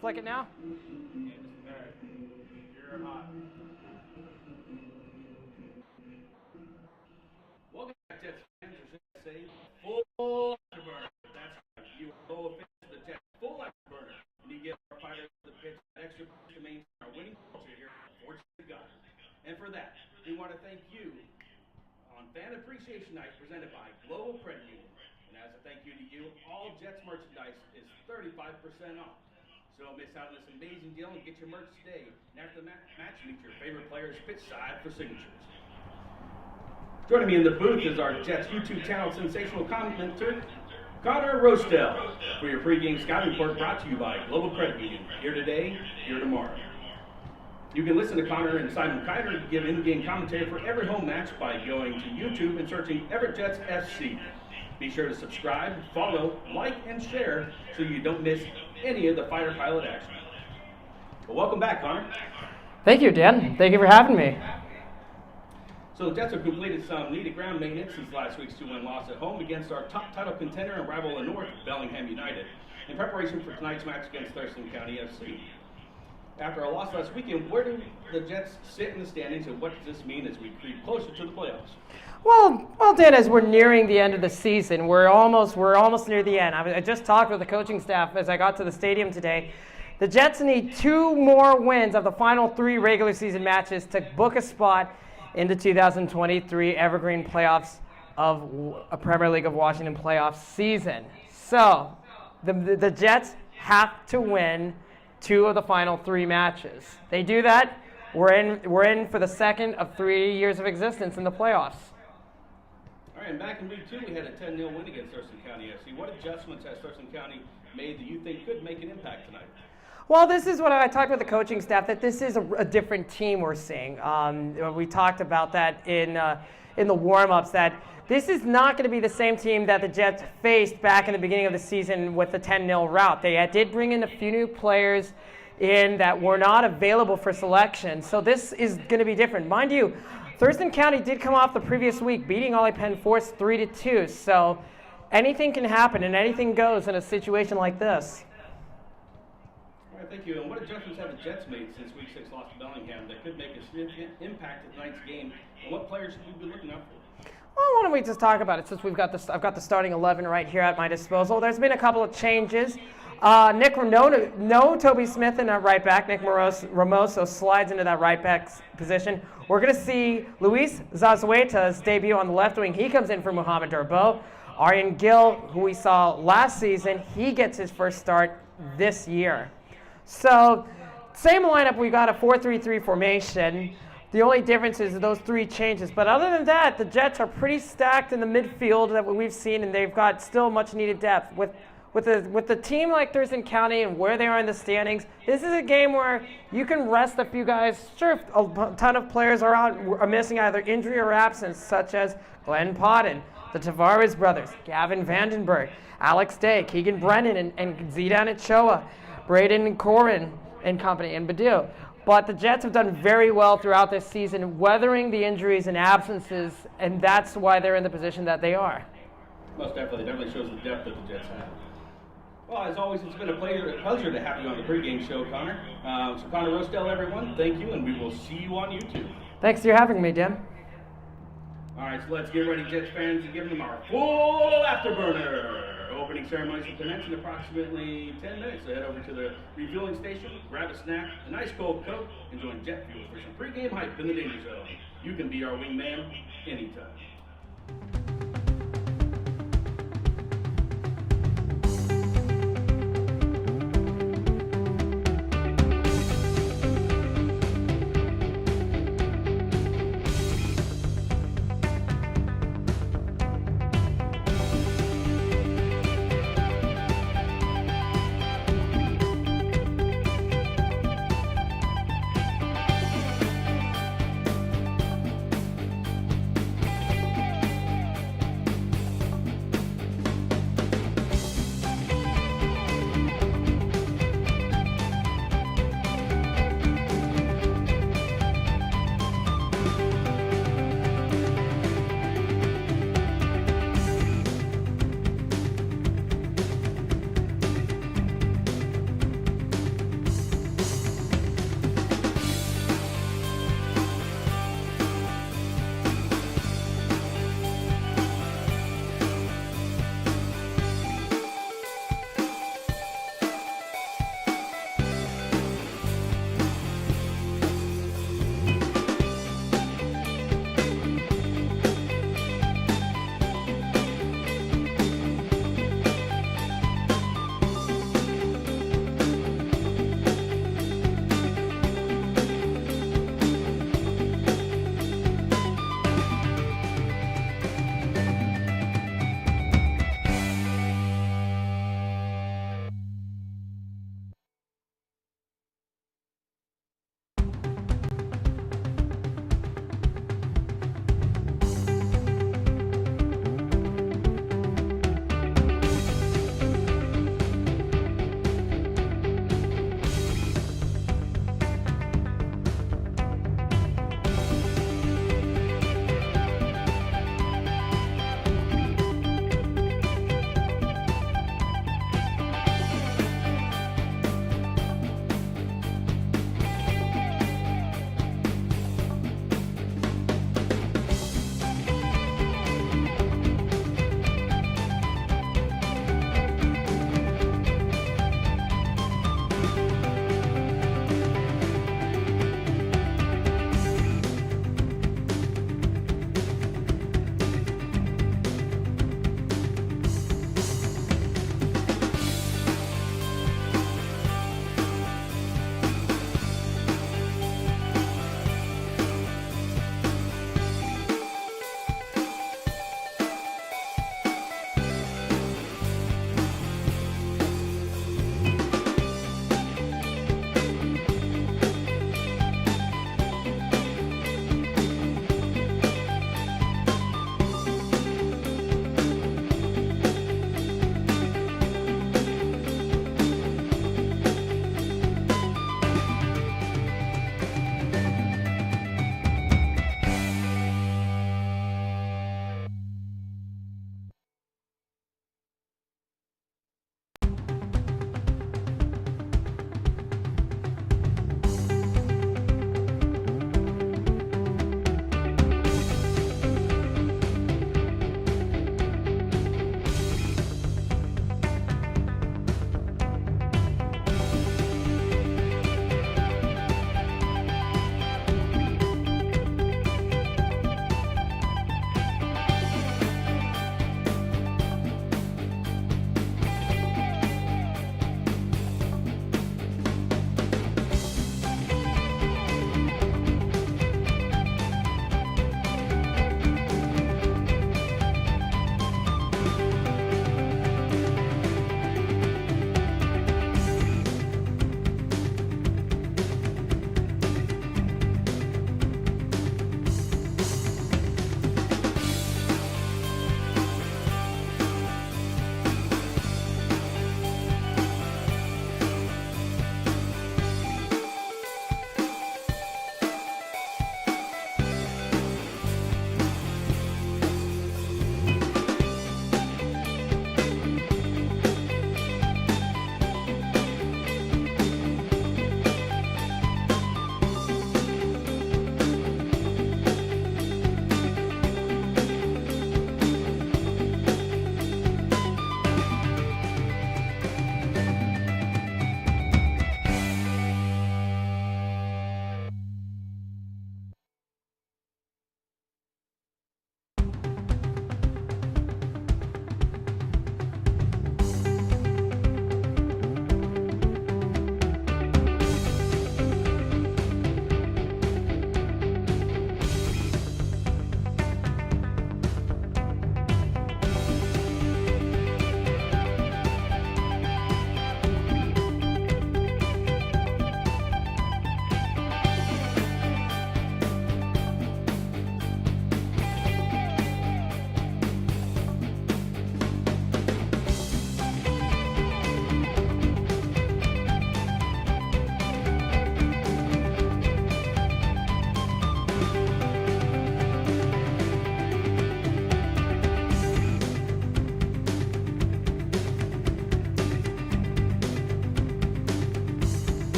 Flick it now. You're hot. Welcome back, Jets fans. Or should I say, full afterburner. That's right. You are no offense to the Jets. Full afterburner. And you get our fighters to the pitch that extra push to maintain our winning culture here at Goddard. And for that, we want to thank you on Fan Appreciation Night presented by Global Credit Union. And as a thank you to you, all Jets merchandise is 35% off. So don't miss out on this amazing deal and get your merch today. And after the match, meet your favorite players pitch side for signatures. Joining me in the booth is our Jets YouTube channel sensational commentator, Goddard Roastel, for your pregame scouting report brought to you by Global Credit Union. Here today, here tomorrow. You can listen to Connor and Simon Kiter give in-game commentary for every home match by going to YouTube and searching Everett Jets FC. Be sure to subscribe, follow, like, and share so you don't miss any of the fighter pilot action. Well, welcome back, Connor. Thank you, Dan. Thank you for having me. So the Jets have completed some needed ground maintenance since last week's 2-win loss at home against our top title contender and rival in the North, Bellingham United, in preparation for tonight's match against Thurston County FC. After our loss last weekend, where do the Jets sit in the standings, and what does this mean as we creep closer to the playoffs? Well, Dan, as we're nearing the end of the season, we're almost near the end. I just talked with the coaching staff as I got to the stadium today. The Jets need 2 more wins of the final 3 regular season matches to book a spot in the 2023 Evergreen playoffs of a Premier League of Washington playoff season. So the Jets have to win 2 of the final 3 matches. They do that, we're in for the second of 3 years of existence in the playoffs. All right, and back in week 2, we had a 10-0 win against Thurston County FC. What adjustments has Thurston County made that you think could make an impact tonight? Well, this is what I talked with the coaching staff, that this is a different team we're seeing. We talked about that in the warm-ups, that this is not going to be the same team that the Jets faced back in the beginning of the season with the 10-0 rout. They did bring in a few new players in that were not available for selection. So this is going to be different. Mind you, Thurston County did come off the previous week, beating Ollie Penn Force 3-2. So anything can happen and anything goes in a situation like this. All right, thank you. And what adjustments have the Jets made since week 6 loss to Bellingham that could make a significant impact at tonight's game? And what players should we be looking out for? Well, why don't we just talk about it since I've got the starting 11 right here at my disposal. There's been a couple of changes. No Toby Smith in at right back. Nick Ramoso slides into that right back position. We're going to see Luis Zazueta's debut on the left wing. He comes in for Muhammad Darbo. Aryan Gill, who we saw last season, he gets his first start this year. So, same lineup. We got a 4-3-3 formation. The only difference is those 3 changes. But other than that, the Jets are pretty stacked in the midfield that we've seen, and they've got still much needed depth. With a team like Thurston County and where they are in the standings, this is a game where you can rest a few guys. Sure, a ton of players are missing either injury or absence, such as Glenn Podden, the Tavares brothers, Gavin Vandenberg, Alex Day, Keegan Brennan, and Zidane Ochoa, Braden Corin and company, and Badu. But the Jets have done very well throughout this season, weathering the injuries and absences, and that's why they're in the position that they are. Most definitely shows the depth that the Jets have. Well, as always, it's been a pleasure to have you on the pregame show, Connor. So Connor Roastel, everyone, thank you, and we will see you on YouTube. Thanks for having me, Dan. All right, so let's get ready, Jets fans, and give them our full afterburner. Opening ceremonies will commence in approximately 10 minutes. So head over to the refueling station, grab a snack, a nice cold Coke, and join Jet Fuel for some pregame hype in the danger zone. You can be our wingman anytime.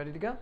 ready to go.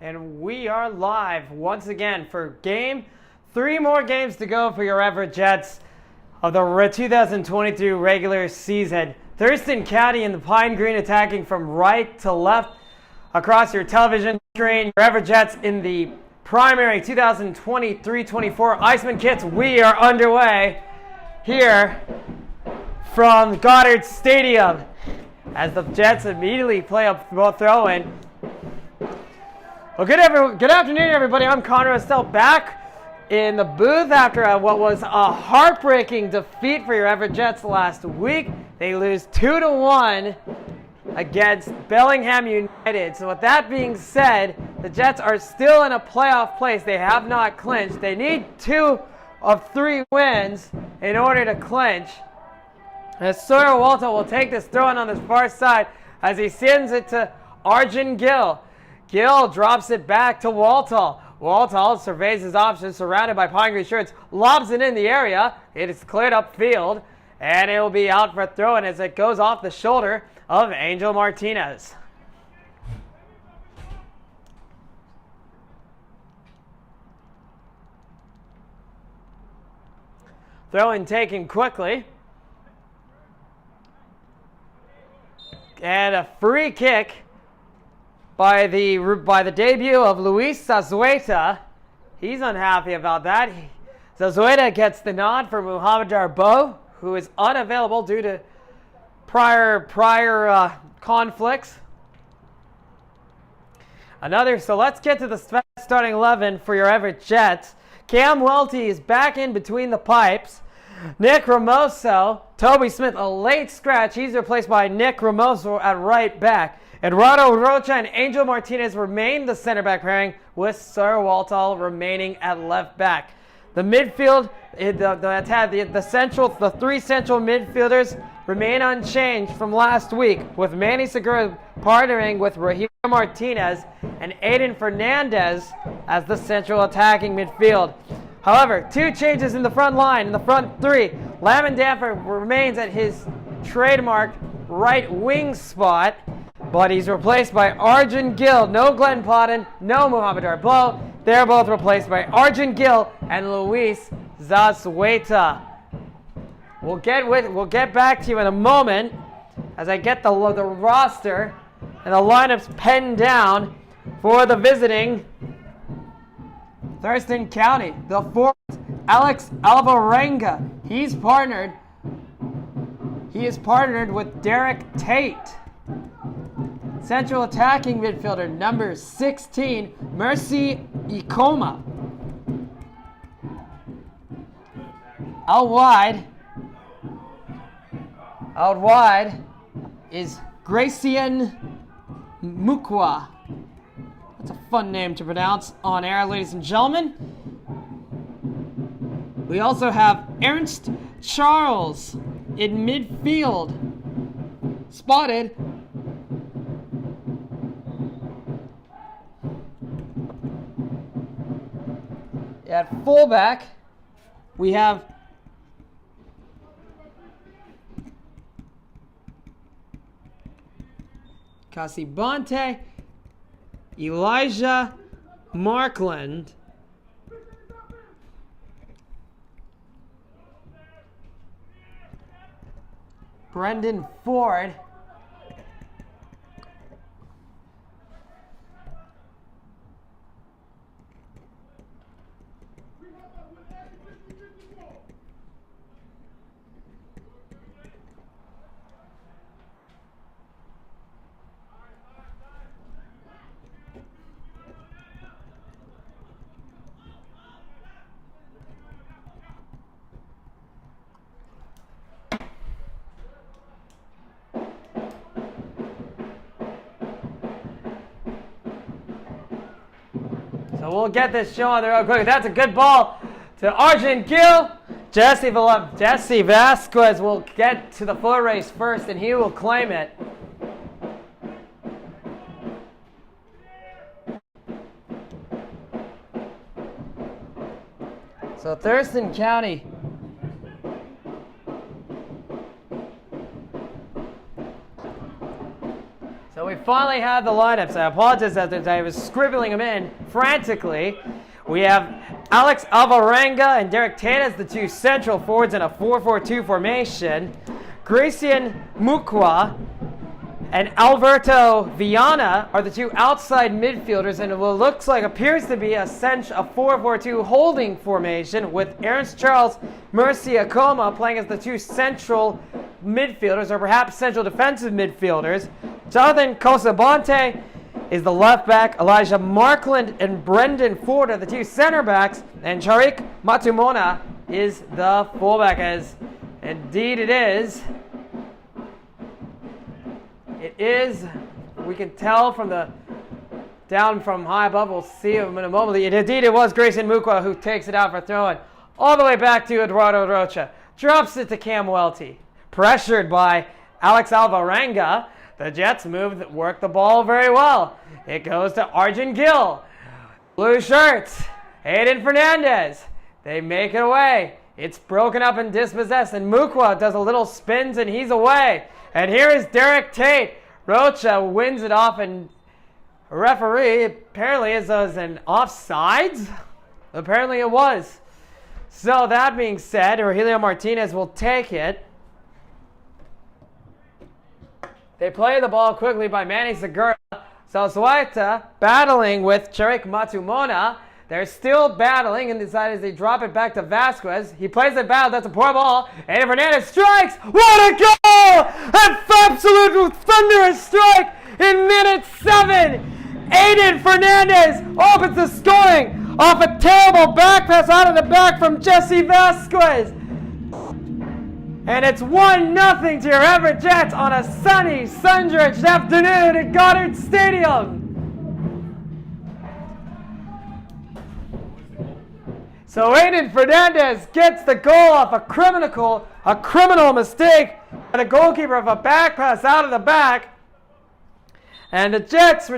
And we are live once again for game 3 more games to go for your Everett Jets of the 2023 regular season. Thurston County and the Pine Green attacking from right to left across your television screen. Your Everett Jets in the primary 2023-24 Iceman kits. We are underway here from Goddard Stadium as the Jets immediately play a throw-in. Well, good afternoon, everybody. I'm Connor Estelle back in the booth after what was a heartbreaking defeat for your Everett Jets last week. They lose 2-1 against Bellingham United. So with that being said, the Jets are still in a playoff place. They have not clinched. They need 2 of 3 wins in order to clinch. As Sawyer Walter will take this throw-in on this far side as he sends it to Arjun Gill. Gill drops it back to Waltall. Waltall surveys his options, surrounded by Pine Green shirts, lobs it in the area. It is cleared up field, and it will be out for a throw-in as it goes off the shoulder of Angel Martinez. Throw-in taken quickly. And a free kick by the debut of Luis Zazueta. He's unhappy about that. Zazueta gets the nod for Muhammad Darbo, who is unavailable due to prior conflicts. So let's get to the starting 11 for your Everett Jets. Cam Welty is back in between the pipes. Nick Ramoso, Toby Smith, a late scratch. He's replaced by Nick Ramoso at right back. Eduardo Rocha and Angel Martinez remain the center back pairing, with Sir Waltall remaining at left back. The midfield, the 3 central midfielders remain unchanged from last week, with Manny Segura partnering with Rahim Martinez and Aiden Fernandez as the central attacking midfield. However, 2 changes in the front line. In the front 3, Lamon Danford remains at his trademark right wing spot, but he's replaced by Arjun Gill. No Glenn Podden, no Muhammad Darbo. They're both replaced by Arjun Gill and Luis Zazueta. We'll get back to you in a moment as I get the roster and the lineups penned down for the visiting Thurston County. The fourth, Alex Alvarenga. He is partnered with Derek Tate. Central attacking midfielder number 16, Mercy Ikoma. Out wide is Gracien Mukwa. That's a fun name to pronounce on air, ladies and gentlemen. We also have Ernst Charles in midfield, spotted at fullback. We have Casibante, Elijah Markland, Brendan Ford, So we'll get this show on the road quick. That's a good ball to Arjun Gill. Jesse Vasquez will get to the foot race first, and he will claim it. So Thurston County. So we finally have the lineups. I apologize that I was scribbling them in frantically. We have Alex Alvarenga and Derek Tate as the two central forwards in a 4-4-2 formation. Grayson Mukwa and Alberto Viana are the two outside midfielders in what appears to be a 4-4-2 holding formation, with Ernst Charles Murcia-Coma playing as the two central midfielders, or perhaps central defensive midfielders. Jonathan Cosabonte is the left back. Elijah Markland and Brendan Ford are the two center backs. And Charik Matumona is the fullback, as indeed it is. It is, we can tell from the down from high above, we'll see him in a moment. Indeed, it was Grayson Mukwa who takes it out for throwing. All the way back to Eduardo Rocha. Drops it to Cam Welty. Pressured by Alex Alvarenga. The Jets work the ball very well. It goes to Arjun Gill. Blue shirts. Hayden Fernandez. They make it away. It's broken up and dispossessed, and Mukwa does a little spins and he's away. And here is Derek Tate. Rocha wins it off, and a referee apparently is an offsides. Apparently it was. So that being said, Rogelio Martinez will take it. They play the ball quickly by Manny Segura. Salsueta battling with Charik Matumona. They're still battling and decide as they drop it back to Vasquez. He plays it back. That's a poor ball. And Fernandez strikes. What a goal! An absolute thunderous strike in minute 7. Aiden Fernandez opens the scoring off a terrible back pass out of the back from Jesse Vasquez. And it's 1-0 to your Everett Jets on a sunny, sun-drenched afternoon at Goddard Stadium. So Aiden Fernandez gets the goal off a criminal mistake by the goalkeeper of a back pass out of the back. And the Jets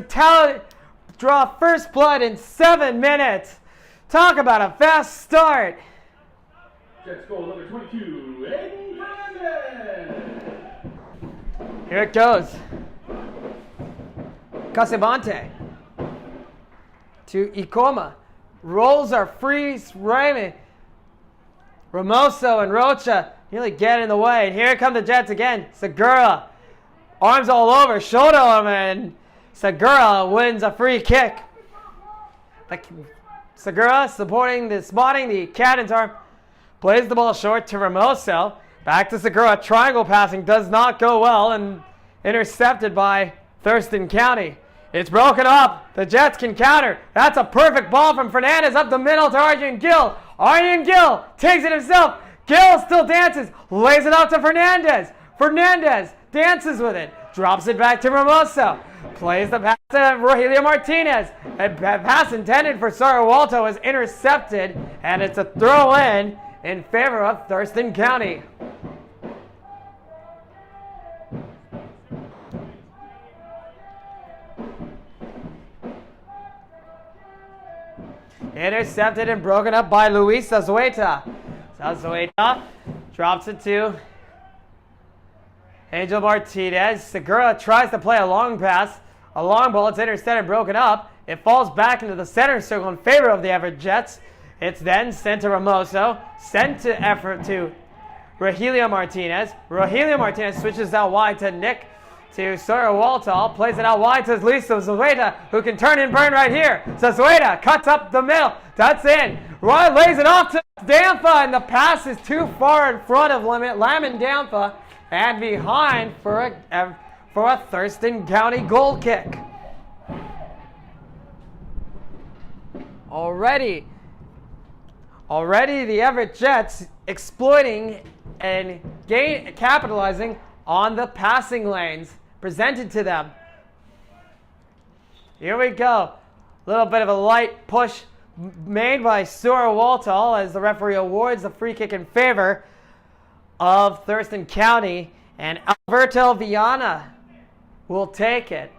draw first blood in 7 minutes. Talk about a fast start. Jets goal number 22, Aiden Fernandez. Here it goes. Casabonte to Ikoma. Rolls are free. Raymond, Ramoso, and Rocha nearly get in the way. And here come the Jets again. Segura, arms all over, shoulder him, and Segura wins a free kick. Segura spotting the Cannon's arm, plays the ball short to Ramoso. Back to Segura. Triangle passing does not go well and intercepted by Thurston County. It's broken up. The Jets can counter. That's a perfect ball from Fernandez up the middle to Arjun Gill. Arjun Gill takes it himself. Gill still dances. Lays it out to Fernandez. Fernandez dances with it. Drops it back to Ramoso. Plays the pass to Rogelio Martinez. A pass intended for Sarawalto is intercepted, and it's a throw in favor of Thurston County. Intercepted and broken up by Luis Zazueta. Zazueta drops it to Angel Martinez. Segura tries to play a long pass. A long ball. It's intercepted and broken up. It falls back into the center circle in favor of the Everett Jets. It's then sent to Ramoso. Sent to Rogelio Martinez. Rogelio Martinez switches out wide to Nick. To Sawyer Waltall, plays it out wide to Luis Zazueta, who can turn and burn right here. Zazueta cuts up the middle. That's in. Roy lays it off to Dampha, and the pass is too far in front of Lamin Dampha and behind for a Thurston County goal kick. Already the Everett Jets exploiting and capitalizing on the passing lanes presented to them. Here we go. Little bit of a light push made by Stuart Waltall as the referee awards the free kick in favor of Thurston County, and Alberto Viana will take it.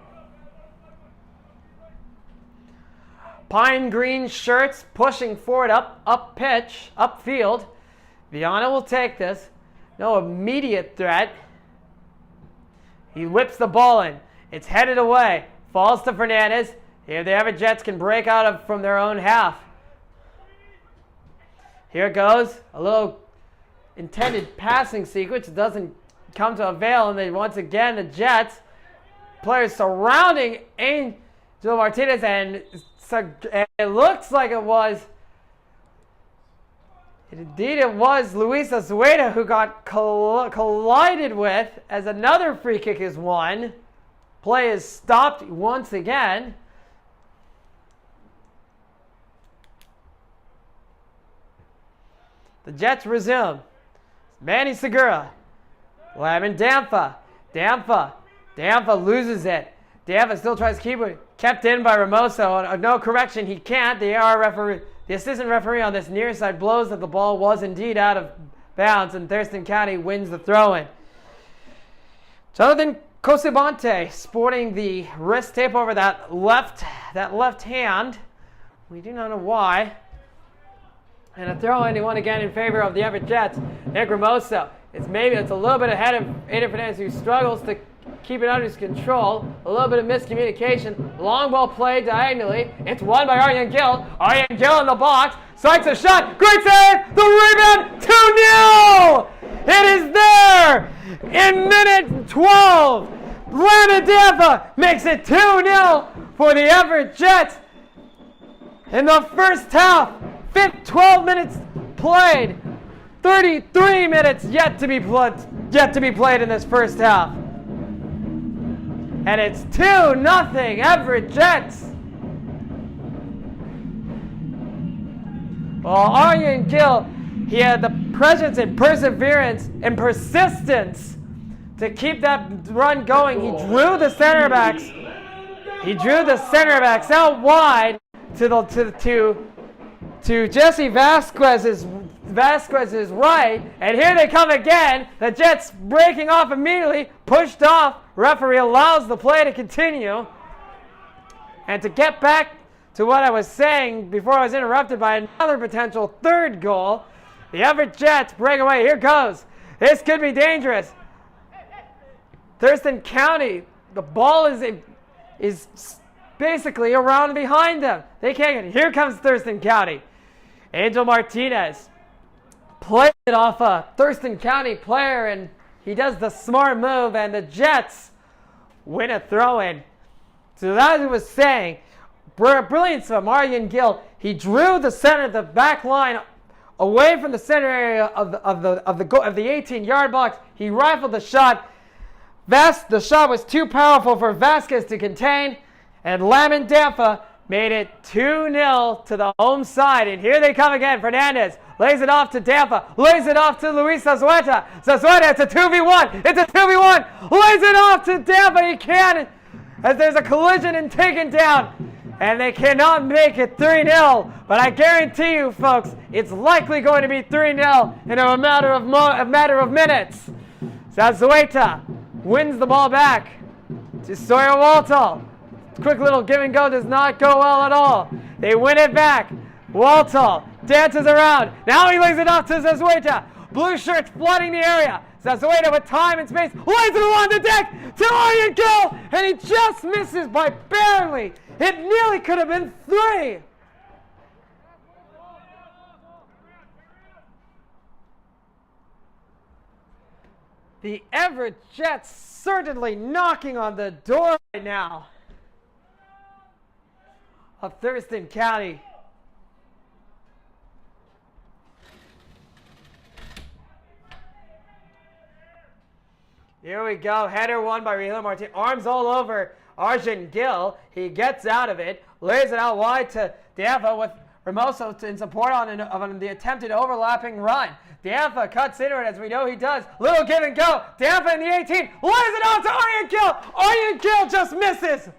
Pine green shirts pushing forward up pitch, upfield. Viana will take this. No immediate threat. He whips the ball in. It's headed away. Falls to Fernandez. Here the Everett Jets can break out from their own half. Here it goes. A little intended passing sequence. It doesn't come to avail. And then once again, the Jets, players surrounding Angel Martinez. And it looks like it was, indeed it was Luis Azueta who got collided with as another free kick is won. Play is stopped once again. The Jets resume. Manny Segura. Lemon Damfa. Damfa loses it. Damfa still tries to keep it. Kept in by Ramoso. No correction, he can't. The assistant referee on this near side blows that the ball was indeed out of bounds, and Thurston County wins the throw-in. Jonathan Cosibante sporting the wrist tape over that left hand. We do not know why. And a throw-in one again in favor of the Everett Jets. Nick Ramoso. It's a little bit ahead of Aiden Fernandez, who struggles to keep it under his control. A little bit of miscommunication. Long ball played diagonally. It's won by Aryan Gill. Aryan Gill in the box. Strikes a shot. Great save. The rebound. 2-0. It is there in minute 12. Landon Dampa makes it 2-0 for the Everett Jets in the first half. 12 minutes played. 33 minutes yet to be played in this first half. And it's 2-0 Everett Jets. Well, Aryan Gill, he had the presence and perseverance and persistence to keep that run going. He drew the center backs. Out wide to Jesse Vasquez's right, and here they come again. The Jets breaking off immediately, pushed off. Referee allows the play to continue. And to get back to what I was saying before I was interrupted by another potential third goal, the Everett Jets break away. Here goes. This could be dangerous. Thurston County, the ball is basically around behind them. They can't get it. Here comes Thurston County. Angel Martinez plays it off a Thurston County player, and he does the smart move, and the Jets win a throw-in. So as I was saying, brilliance from Aryan Gill. He drew the back line away from the center area of the 18-yard box. He rifled the shot. The shot was too powerful for Vasquez to contain, and Lamon Dampa made it 2-0 to the home side. And here they come again. Fernandez lays it off to Dampa. Lays it off to Luis Zazueta. Zazueta, it's a 2v1. Lays it off to Dampa. He can, as there's a collision and taken down. And they cannot make it 3-0. But I guarantee you, folks, it's likely going to be 3-0 in a matter of minutes. Zazueta wins the ball back to Sawyer Waltall. Quick little give and go does not go well at all. They win it back. Waltall dances around. Now he lays it off to Zazueta. Blue shirts flooding the area. Zazueta with time and space lays it along the deck to Aryan Gill, and he just misses by barely. It nearly could have been 3. The Everett Jets certainly knocking on the door right now of Thurston County. Here we go. Header won by Rahila Martinez. Arms all over Arjun Gill. He gets out of it. Lays it out wide to Dampa with Ramoso in support on the attempted overlapping run. Dampa cuts into it, as we know he does. Little give and go. Dampa in the 18. Lays it out to Aryan Gill. Aryan Gill just misses.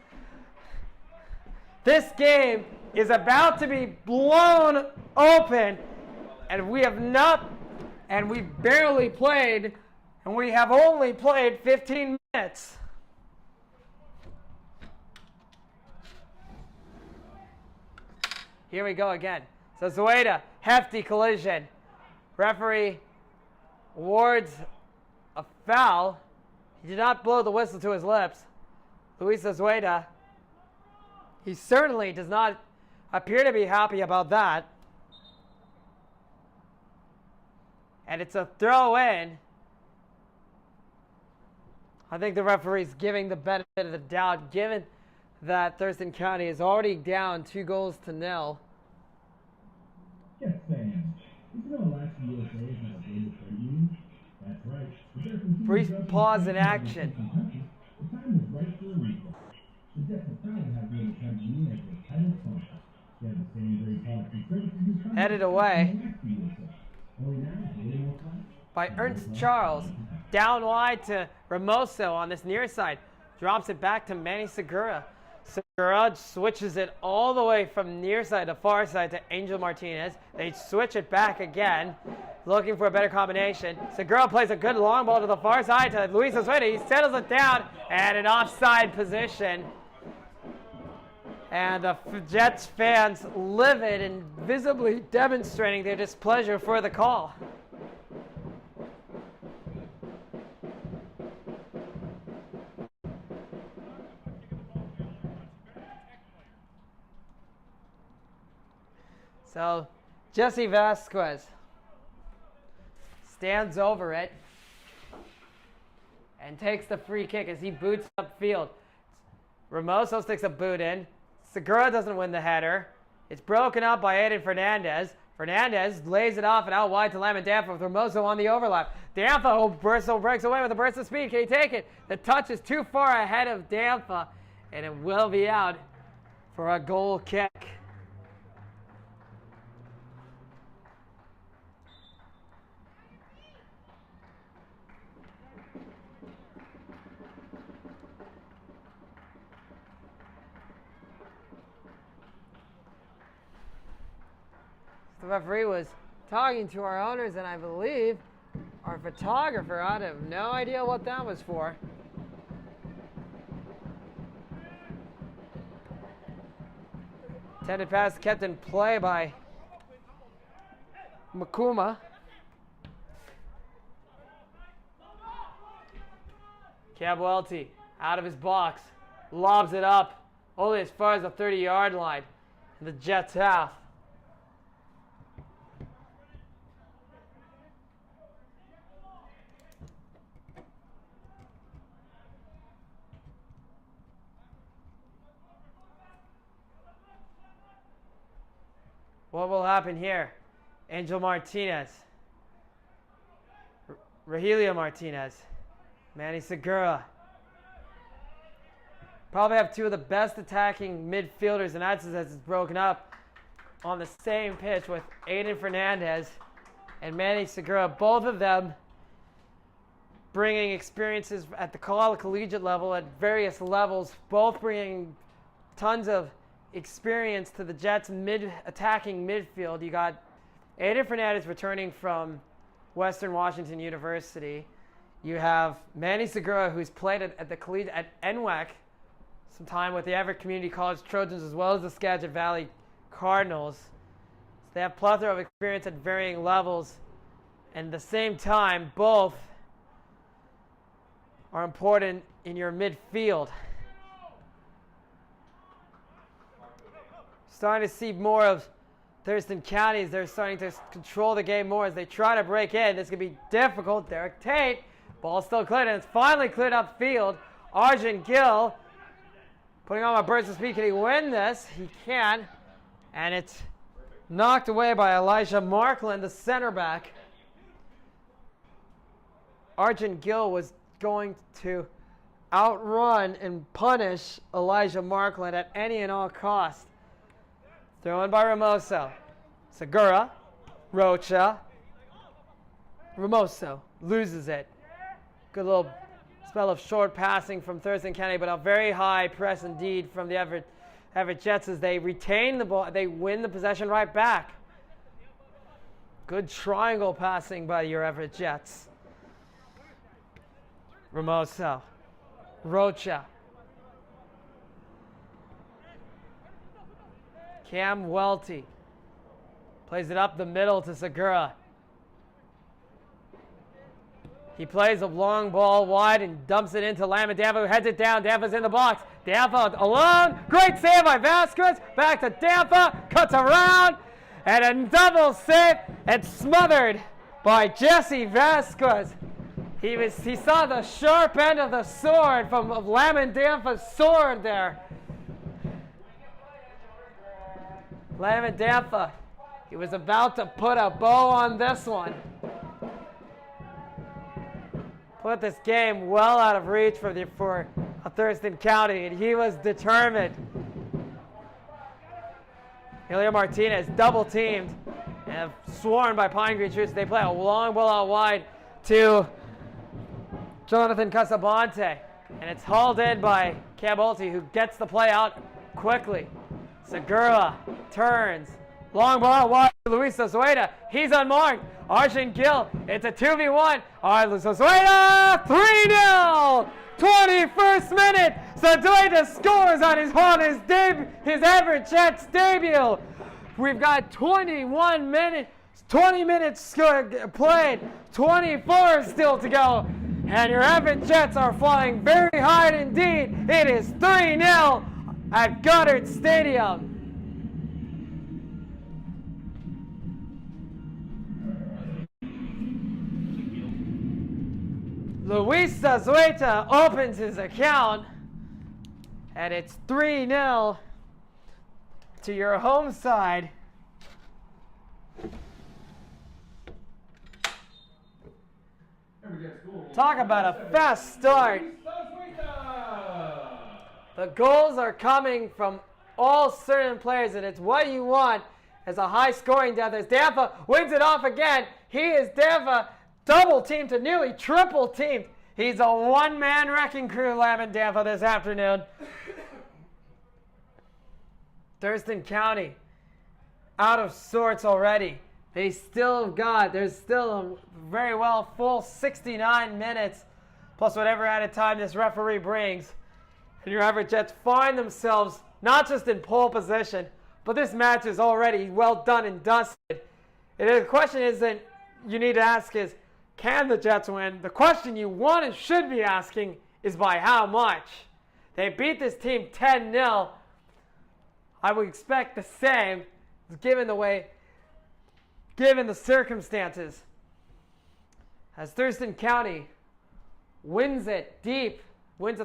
This game is about to be blown open, and we've barely played, and we have only played 15 minutes. Here we go again. So Zoeda, hefty collision. Referee awards a foul. He did not blow the whistle to his lips. Luis Zoeda, he certainly does not appear to be happy about that. And it's a throw in. I think the referee's giving the benefit of the doubt, given that Thurston County is already down 2-0. Yes, fans. It's no last USA is not a game for you. That's right. Brief pause in action. The time is right for a reset. The Jets are proud to have you come in as their title sponsor. They have the same great products and services you Headed away by Ernst Charles. Down wide to Ramoso on this near side. Drops it back to Manny Segura. Segura switches it all the way from near side to far side to Angel Martinez. They switch it back again, looking for a better combination. Segura plays a good long ball to the far side to Luis Azueta. He settles it down and an offside position. And the Jets fans livid and visibly demonstrating their displeasure for the call. So Jesse Vasquez stands over it and takes the free kick as he boots upfield. Ramoso sticks a boot in. Segura doesn't win the header. It's broken up by Aiden Fernandez. Fernandez lays it off and out wide to Lamont Danfa with Ramoso on the overlap. Danfa breaks away with a burst of speed. Can he take it? The touch is too far ahead of Danfa, and it will be out for a goal kick. The referee was talking to our owners and I believe our photographer. I have no idea what that was for. Intended pass kept in play by Makuma. Cabuelti out of his box, lobs it up only as far as the 30-yard line in the Jets half. What will happen here? Angel Martinez, Rogelio Martinez, Manny Segura. Probably have two of the best attacking midfielders, and that's as it's broken up on the same pitch with Aiden Fernandez and Manny Segura. Both of them bringing experiences at the collegiate level at various levels, both bringing tons of experience to the Jets' attacking midfield. You got Aiden Fernandez returning from Western Washington University. You have Manny Segura, who's played at the collegiate at NWAC, some time with the Everett Community College Trojans as well as the Skagit Valley Cardinals. So they have a plethora of experience at varying levels, and at the same time, both are important in your midfield. Starting to see more of Thurston County as they're starting to control the game more as they try to break in. This could be difficult. Derek Tate, ball still cleared, and it's finally cleared upfield. Arjun Gill putting on a burst of speed. Can he win this? He can. And it's knocked away by Elijah Markland, the center back. Arjun Gill was going to outrun and punish Elijah Markland at any and all costs. Thrown by Ramoso. Segura, Rocha, Ramoso loses it. Good little spell of short passing from Thurston County, but a very high press indeed from the Everett Everett Jets as they retain the ball. They win the possession right back. Good triangle passing by your Everett Jets. Ramoso. Rocha. Cam Welty. Plays it up the middle to Segura. He plays a long ball wide and dumps it into Lamont Danfa, who heads it down. Danfa's in the box. Danfa alone. Great save by Vasquez. Back to Danfa. Cuts around. And a double save. And smothered by Jesse Vasquez. He saw the sharp end of the sword from Lamont Danfa's sword there. Lamont Danfa. He was about to put a bow on this one. Put this game well out of reach for Thurston County, and he was determined. Julio Martinez double teamed and swarmed by Pine Green Shoots. They play a long ball out wide to Jonathan Casabonte, and it's hauled in by Cabolti, who gets the play out quickly. Segura turns. Long ball out wide to Luis Zozueta. He's unmarked. Arjun Gill. It's a 2v1. Zozueta 3-0. 21st minute. Zozueta scores on his Everett Jets debut. We've got 21 minutes. 20 minutes played. 24 still to go. And your Everett Jets are flying very high indeed. It is 3-0 at Goddard Stadium. Luis Zazueta opens his account, and it's 3-0 to your home side. Talk about a fast start. The goals are coming from all certain players, and it's what you want as a high-scoring death. As Danfa wins it off again. He is Danfa. Double teamed to nearly triple teamed. He's a one-man wrecking crew, Lamont Danfa, this afternoon. Thurston County out of sorts already. There's still a very well full 69 minutes, plus whatever added time this referee brings. And your Everett Jets find themselves not just in pole position, but this match is already well done and dusted. And the question you need to ask is, can the Jets win? The question you want and should be asking is by how much? They beat this team 10-0. I would expect the same given the circumstances. As Thurston County wins a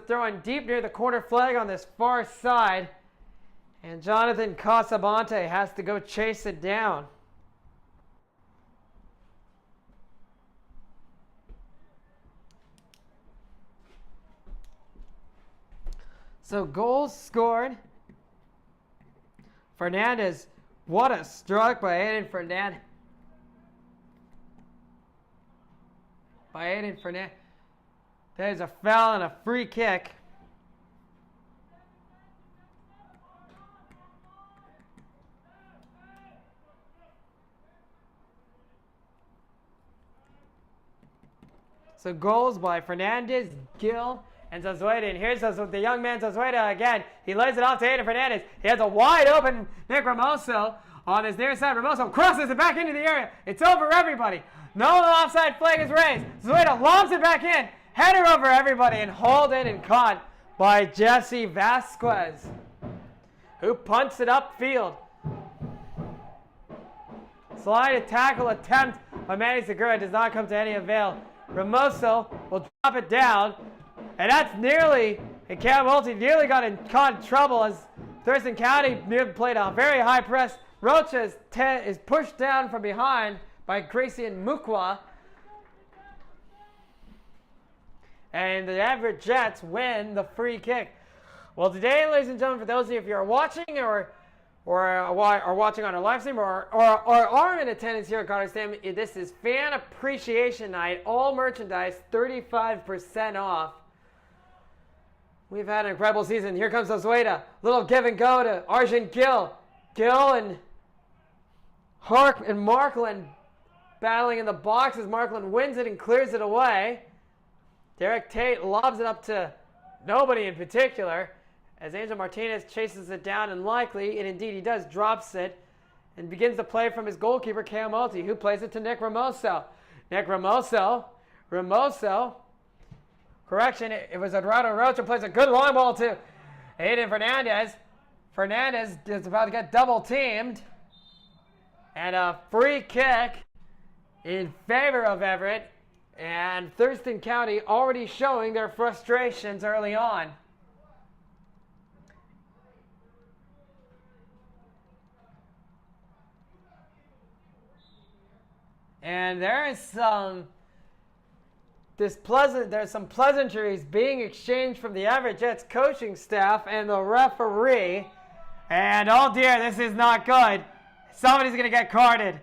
throw in deep near the corner flag on this far side. And Jonathan Casabonte has to go chase it down. So goals scored. Fernandez, what a stroke by Aiden Fernandez. There's a foul and a free kick. So goals by Fernandez, Gill, and Zazueta. And here's the young man Zazueta again. He lays it off to Aiden Fernandez. He has a wide open Nick Ramoso on his near side. Ramoso crosses it back into the area. It's over everybody. No offside flag is raised. Zazueta lobs it back in. Header over everybody and hauled in and caught by Jesse Vasquez, who punts it upfield. Slide tackle attempt by Manny Segura does not come to any avail. Ramoso will drop it down. And that's and Cam Welty nearly caught in trouble as Thurston County played a very high press. Rocha is pushed down from behind by Grayson Mukwa. And the Everett Jets win the free kick. Well, today, ladies and gentlemen, for those of you, if you're watching or are watching on our live stream or are in attendance here at Goddard Stadium, this is Fan Appreciation Night. All merchandise 35% off. We've had an incredible season. Here comes Ozueta. Little give and go to Arjun Gill. Gill and Markland battling in the box as Markland wins it and clears it away. Derek Tate lobs it up to nobody in particular as Angel Martinez chases it down and likely, and indeed he does, drops it and begins to play from his goalkeeper, Cam Multi, who plays it to Nick Ramoso. Nick Ramoso. Correction, it was Eduardo Rocha, plays a good long ball to Aiden Fernandez. Fernandez is about to get double teamed. And a free kick in favor of Everett. And Thurston County already showing their frustrations early on. And there's some pleasantries being exchanged from the Everett Jets coaching staff and the referee. And oh dear, this is not good. Somebody's going to get carded.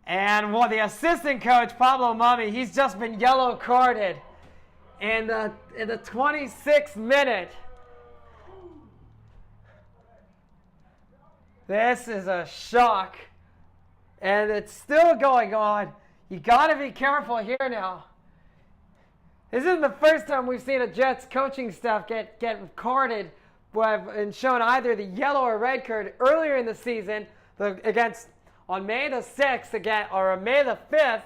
And the assistant coach, Pablo Mami, he's just been yellow carded in the 26th minute. This is a shock. And it's still going on. You got to be careful here now. This isn't the first time we've seen a Jets coaching staff get carded and shown either the yellow or red card earlier in the season on May the 6th or May the 5th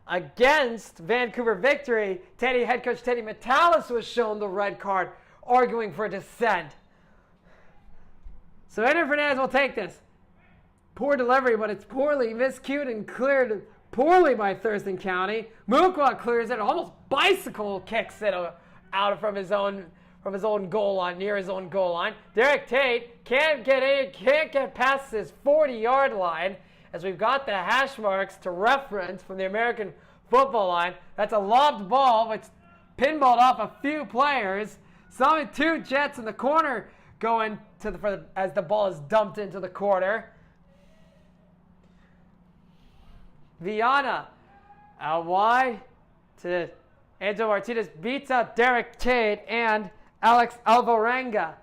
against Vancouver Victory. Head coach Teddy Metalis was shown the red card, arguing for dissent. So Eden Fernandez will take this. Poor delivery, but it's poorly miscued and cleared poorly by Thurston County. Mukwa clears it, almost bicycle kicks it out from his own goal line, near his own goal line. Derek Tate can't get past his 40-yard line, as we've got the hash marks to reference from the American football line. That's a lobbed ball, which pinballed off a few players. Two Jets in the corner going as the ball is dumped into the corner. Viana out wide to Angel Martinez, beats out Derek Tate and Alex Alvarenga.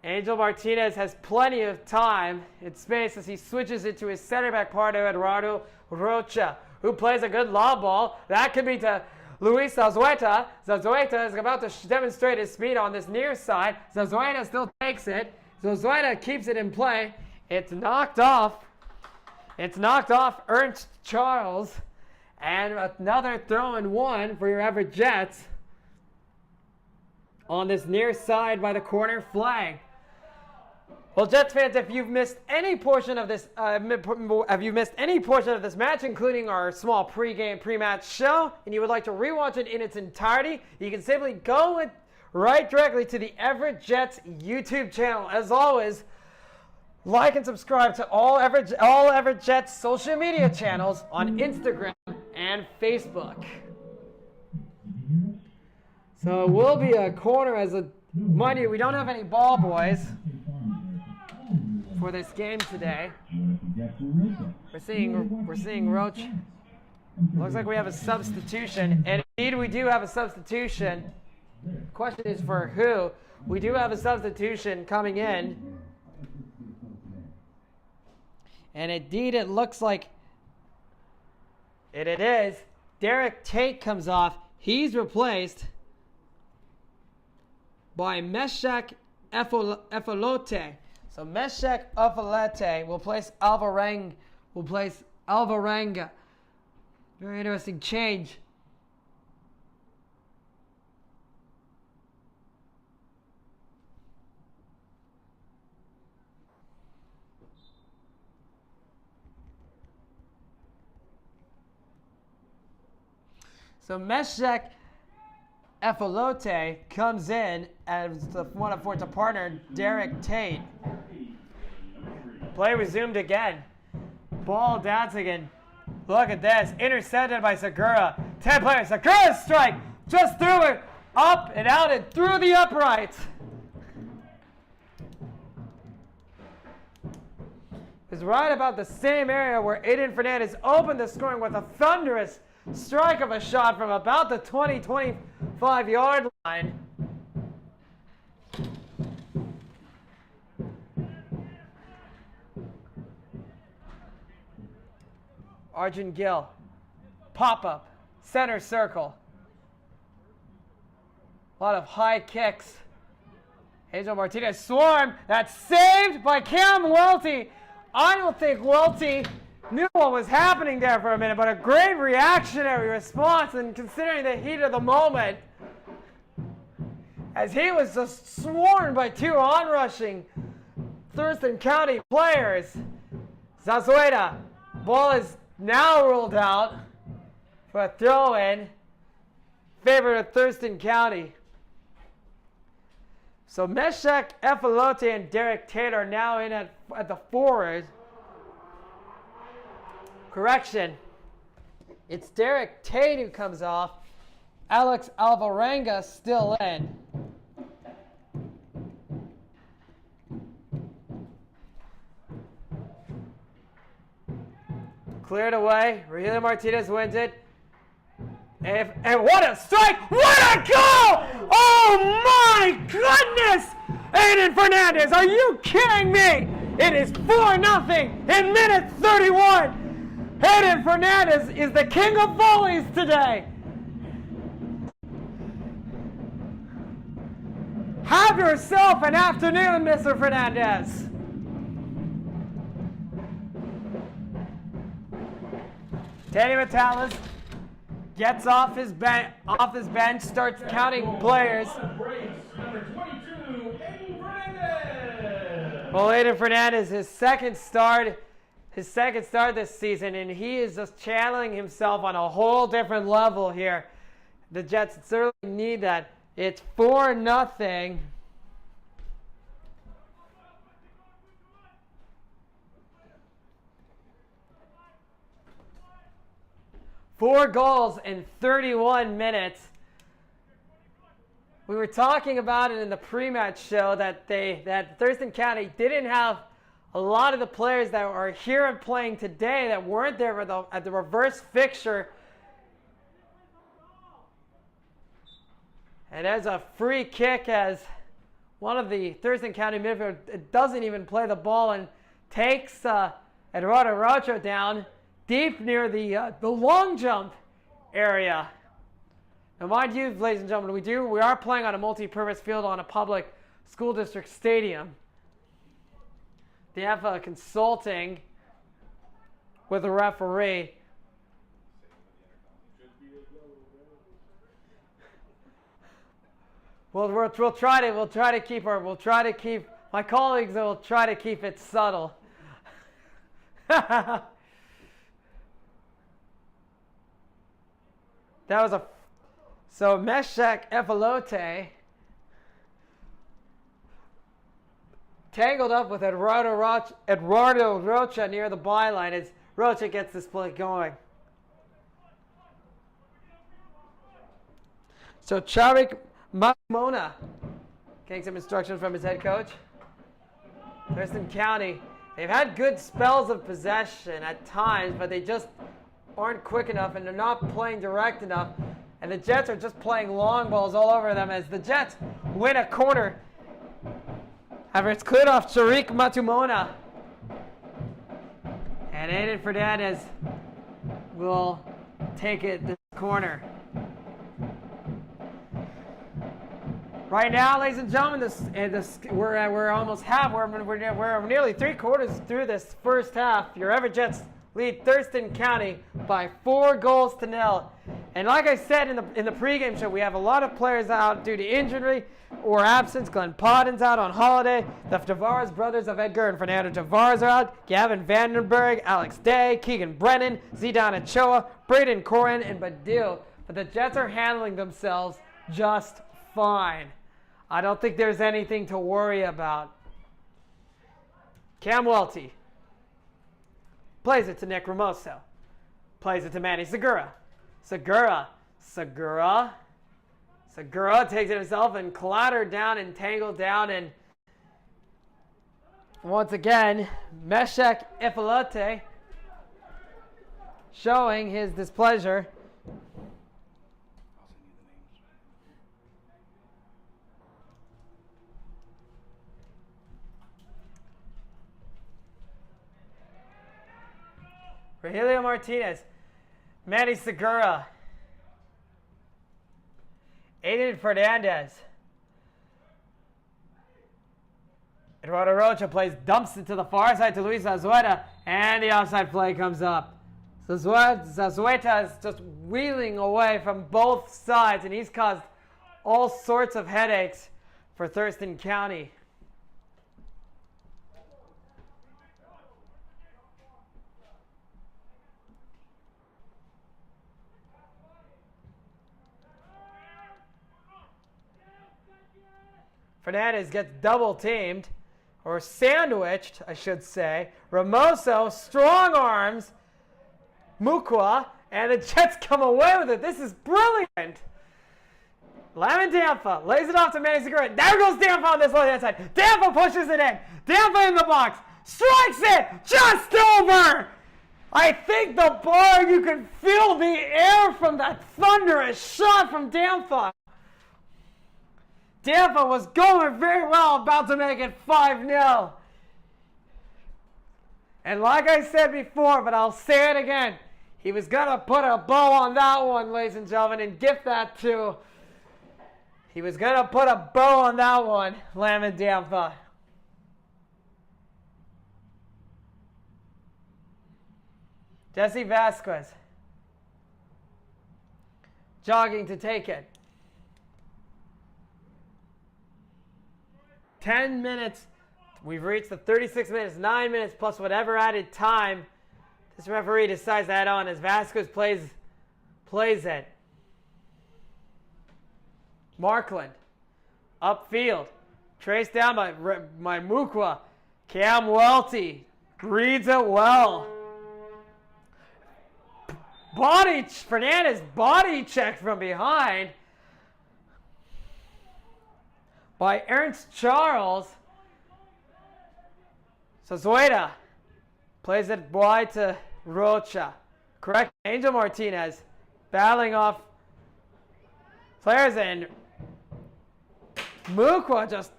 Angel Martinez has plenty of time and space as he switches it to his center back partner, Eduardo Rocha, who plays a good lob ball. That could be to Luis Zazueta. Zazueta is about to demonstrate his speed on this near side. Zazueta still takes it. Zazueta keeps it in play. It's knocked off Ernst Charles. And another throw and one for your Everett Jets on this near side by the corner flag. Well, Jets fans, if you've missed any portion of this, match, including our small pre-match show, and you would like to rewatch it in its entirety, you can simply go right directly to the Everett Jets YouTube channel. As always, like and subscribe to all Everett Jets social media channels on Instagram and Facebook. So it will be a corner mind you, we don't have any ball boys for this game today. We're seeing Roach. Looks like we have a substitution, and indeed we do have a substitution. Question is for who? We do have a substitution coming in, and indeed it looks like it is. Derek Tate comes off. He's replaced by Meshach Efolote. So Meshach Efolote will place Alvarenga. Very interesting change. So Meshach Efolote comes in as the one of Forza partner, Derek Tate. Play resumed again. Ball dancing again. Look at this. Intercepted by Segura. 10 players. Segura strike. Just threw it up and out and through the uprights. It's right about the same area where Aiden Fernandez opened the scoring with a thunderous strike of a shot from about the 20-25 yard line. Arjun Gill. Pop-up. Center circle. A lot of high kicks. Angel Martinez swarm. That's saved by Cam Welty. I don't think Welty knew what was happening there for a minute, but a great reactionary response, and considering the heat of the moment, as he was just swarmed by two onrushing Thurston County players. Zazueta, ball is now ruled out for a throw-in, favor of Thurston County. So Meshach Efalote and Derek Tate are now in at the forward. Correction. It's Derek Tate who comes off. Alex Alvarenga still in. Cleared away. Regina Martinez wins it. And what a strike! What a goal! Oh my goodness! Aiden Fernandez, are you kidding me? It is 4-0 in minute 31. Aiden Fernandez is the king of volleys today. Have yourself an afternoon, Mr. Fernandez. Danny Metalis gets off his bench, starts counting players. Well, Aiden Fernandez, his second start this season, and he is just channeling himself on a whole different level here. The Jets certainly need that. It's 4-0. Four goals in 31 minutes. We were talking about it in the pre-match show that Thurston County didn't have a lot of the players that are here and playing today that weren't there at the reverse fixture. And as a free kick, as one of the Thurston County midfielders doesn't even play the ball and takes Eduardo Rocha down deep near the long jump area. Now, mind you, ladies and gentlemen, we are playing on a multi-purpose field on a public school district stadium. They have consulting with a referee. Well, we'll try to keep my colleagues will try to keep it subtle. So Meshach Efalote tangled up with Eduardo Rocha near the byline as Rocha gets this play going. So Charik Mamona getting some instructions from his head coach. Thurston County, they've had good spells of possession at times, but they just aren't quick enough and they're not playing direct enough. And the Jets are just playing long balls all over them as the Jets win a corner. However, it's cleared off Sharik Matumona. And Aiden Fernandez will take it this corner. Right now, ladies and gentlemen, we're almost half. We're nearly 3/4 through this first half. Your Everett Jets lead Thurston County by 4-0. And like I said in the pregame show, we have a lot of players out due to injury or absence. Glenn Podden's out on holiday. The Tavares brothers of Edgar and Fernando Tavares are out. Gavin Vandenberg, Alex Day, Keegan Brennan, Zidane Ochoa, Braden Corin, and Badil. But the Jets are handling themselves just fine. I don't think there's anything to worry about. Cam Welty plays it to Nick Ramoso. Plays it to Manny Segura. Segura takes it himself and clattered down and tangled down. And once again, Meshach Efalote showing his displeasure. Rogelio Martinez. Manny Segura. Aiden Fernandez. Eduardo Rocha dumps it to the far side to Luis Zazueta, and the offside play comes up. Zazueta is just wheeling away from both sides, and he's caused all sorts of headaches for Thurston County. Fernandez gets double teamed, or sandwiched, I should say. Ramoso strong arms Mukwa, and the Jets come away with it. This is brilliant. Lamin Dampa lays it off to Manny Segura. There goes Dampa on this left-hand side. Dampa pushes it in. Dampa in the box. Strikes it just over. I think the bar, you can feel the air from that thunderous shot from Dampa. Dampa was going very well, about to make it 5-0. And like I said before, but I'll say it again, he was going to put a bow on that one, ladies and gentlemen, and gift that to. He was going to put a bow on that one, Lamin Dampa. Jesse Vasquez. Jogging to take it. 10 minutes. We've reached the 36 minutes, 9 minutes plus whatever added time this referee decides to add on as Vasquez plays it. Markland, upfield, traced down by Mukwa. Cam Welty reads it well. Fernandez body checked from behind by Ernst Charles. Zazueta plays it wide to Rocha. Correct. Angel Martinez battling off players, and Mukwa just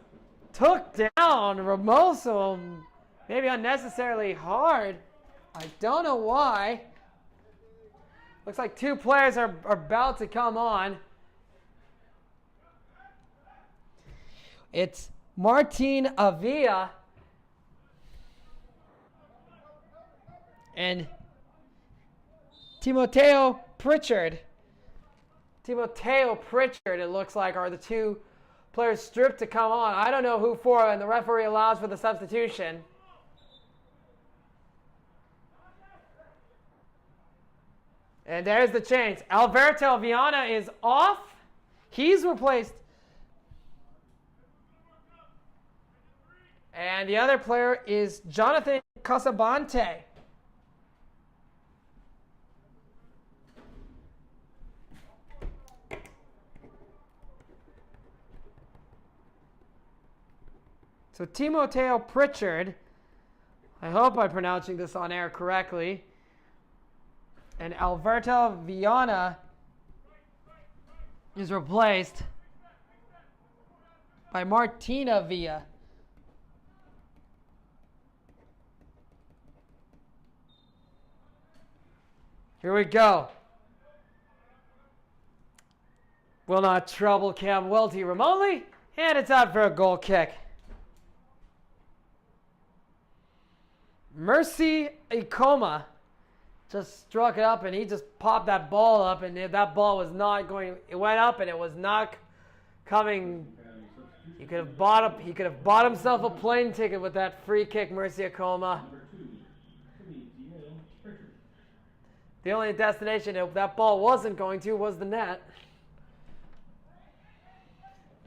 took down Ramoso, maybe unnecessarily hard. I don't know why. Looks like two players are about to come on. It's Martin Avila and Timoteo Pritchard. It looks like, are the two players stripped to come on. I don't know who for, and the referee allows for the substitution. And there's the change. Alberto Viana is off. He's replaced. And the other player is Jonathan Casabante. So Timoteo Pritchard, I hope I'm pronouncing this on air correctly, and Alberto Viana is replaced by Martina Villa. Here we go. Will not trouble Cam Welty remotely, and it's out for a goal kick. Mercy Ikoma just struck it up, and he just popped that ball up, and that ball was not going. It went up, and it was not coming. He could have bought himself a plane ticket with that free kick, Mercy Ikoma. The only destination that ball wasn't going to was the net.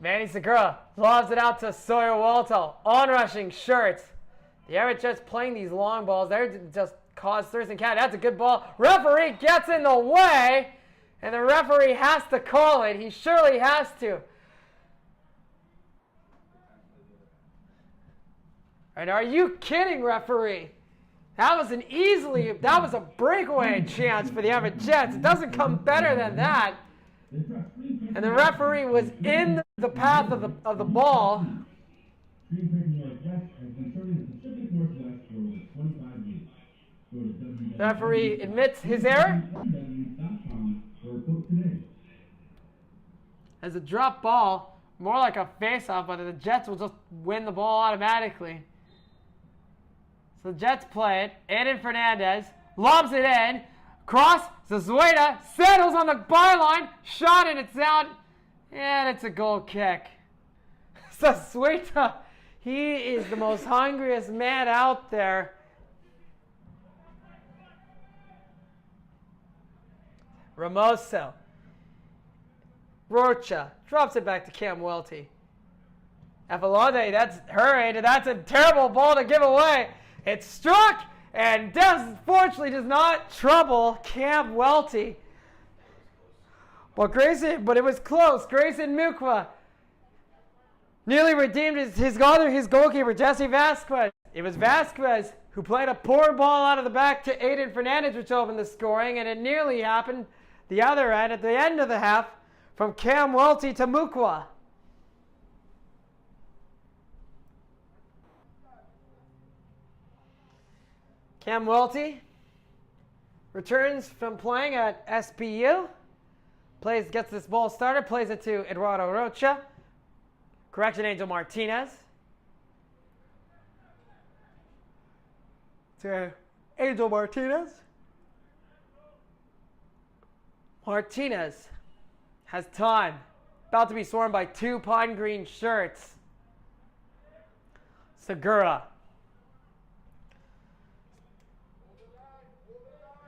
Manny Segura lobs it out to Sawyer Walto. On-rushing shirts. The Everett Jets playing these long balls. They're just caused Thurston County. That's a good ball. Referee gets in the way, and the referee has to call it. He surely has to. And are you kidding, referee? That was a breakaway chance for the Everett Jets. It doesn't come better than that. And the referee was in the path of the ball. Referee admits his error. As a drop ball, more like a face-off, but the Jets will just win the ball automatically. So the Jets play it. Aiden Fernandez lobs it in. Cross. Zazueta settles on the byline. Shot and it's out. And it's a goal kick. Zazueta, he is the most hungriest man out there. Ramoso. Rocha drops it back to Cam Welty. Afalade, that's hurried. That's a terrible ball to give away. It struck and fortunately does not trouble Cam Welty. But it was close. Grayson Mukwa nearly redeemed his goalkeeper, Jesse Vasquez. It was Vasquez who played a poor ball out of the back to Aiden Fernandez, which opened the scoring, and it nearly happened the other end at the end of the half from Cam Welty to Mukwa. Cam Welty returns from playing at SPU. Gets this ball started, plays it to Eduardo Rocha. Correction, Angel Martinez. To Angel Martinez. Martinez has time. About to be swarmed by 2 pine green shirts. Segura.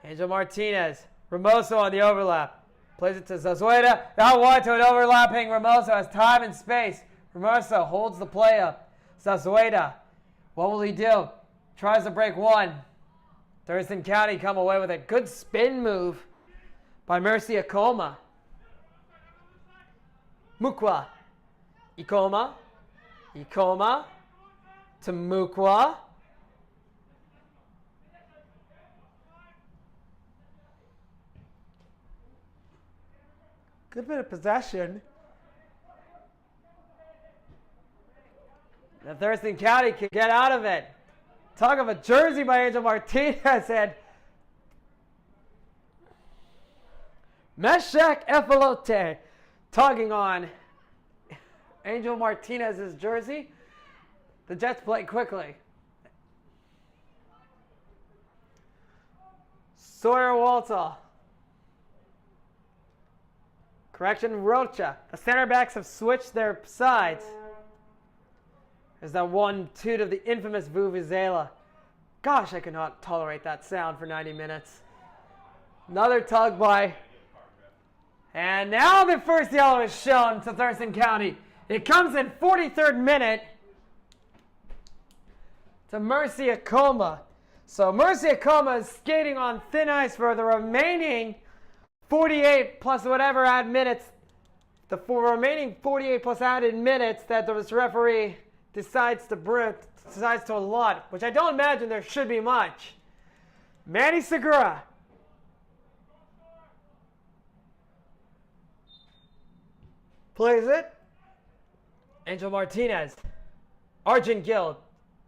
Angel Martinez. Ramoso on the overlap. Plays it to Zazueta. Out wide to an overlapping Ramoso. Has time and space. Ramoso holds the play up. Zazueta. What will he do? Tries to break one. Thurston County come away with a good spin move by Mercy Akoma. Mukwa. Ikoma. Ikoma. To Mukwa. Good bit of possession. The Thurston County can get out of it. Talk of a jersey by Angel Martinez and Meshach Efalote tugging on Angel Martinez's jersey. The Jets play quickly. Sawyer Walter. Correction, Rocha. The center backs have switched their sides. There's that 1-2 of the infamous Vuvuzela. Gosh, I cannot tolerate that sound for 90 minutes. Another tug by. And now the first yellow is shown to Thurston County. It comes in 43rd minute to Mercy Akoma. So Mercy Akoma is skating on thin ice for the remaining 48 plus whatever add minutes, the remaining 48 plus added minutes that this referee decides to allot, which I don't imagine there should be much. Manny Segura. Plays it. Angel Martinez. Argent Guild.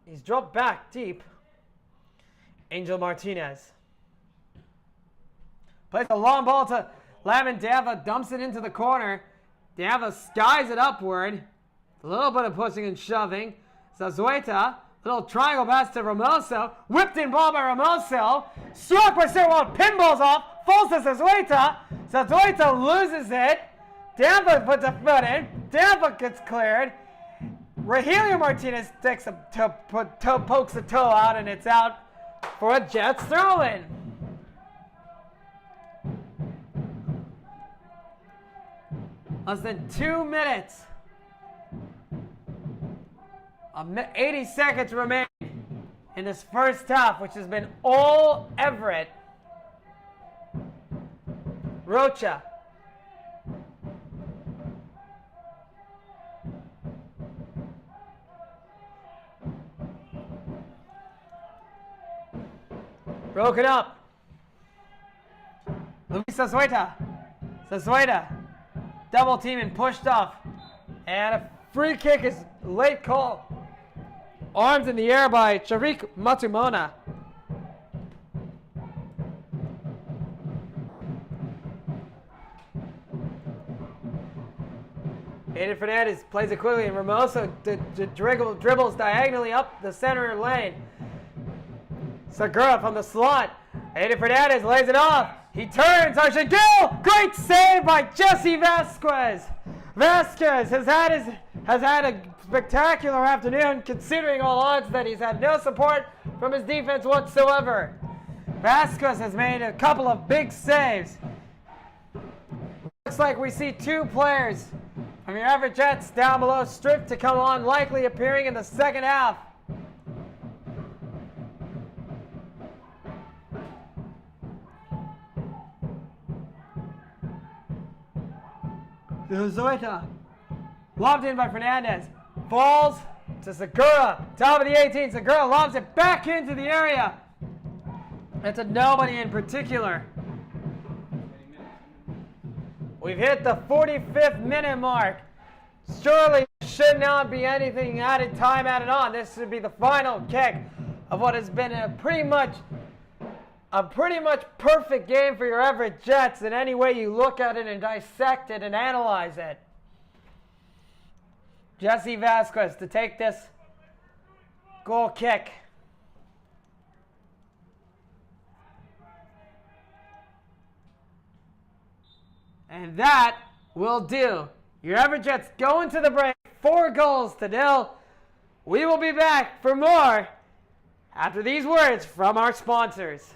He's dropped back deep. Angel Martinez. Plays a long ball to Lavin Dava, dumps it into the corner. Dava skies it upward. A little bit of pushing and shoving. Zazueta, little triangle pass to Ramoso. Whipped in ball by Ramoso. Struck by Sirwald, pinballs off. Falls to Zazueta. Zazueta loses it. Dava puts a foot in. Dava gets cleared. Rogelio Martinez pokes the toe out, and it's out for a Jets throw-in. Less than 2 minutes. 80 seconds remain in this first half, which has been all Everett. Rocha. Broken up. Luis Zazueta. Zazueta. Double team and pushed off. And a free kick is late call. Arms in the air by Charik Matumona. Aiden Fernandez plays it quickly, and Ramoso dribbles diagonally up the center lane. Segura from the slot. Aiden Fernandez lays it off. He turns. Archangel! Great save by Jesse Vasquez. Vasquez has had a spectacular afternoon, considering all odds that he's had no support from his defense whatsoever. Vasquez has made a couple of big saves. Looks like we see two players from your Everett Jets down below stripped to come on, likely appearing in the second half. Zoita, lobbed in by Fernandez, falls to Segura, top of the 18. Segura lobs it back into the area. It's a nobody in particular. We've hit the 45th minute mark. Surely should not be anything time added on. This should be the final kick of what has been a pretty much perfect game for your Everett Jets in any way you look at it and dissect it and analyze it. Jesse Vasquez to take this goal kick. And that will do. Your Everett Jets go into the break 4-0. We will be back for more after these words from our sponsors.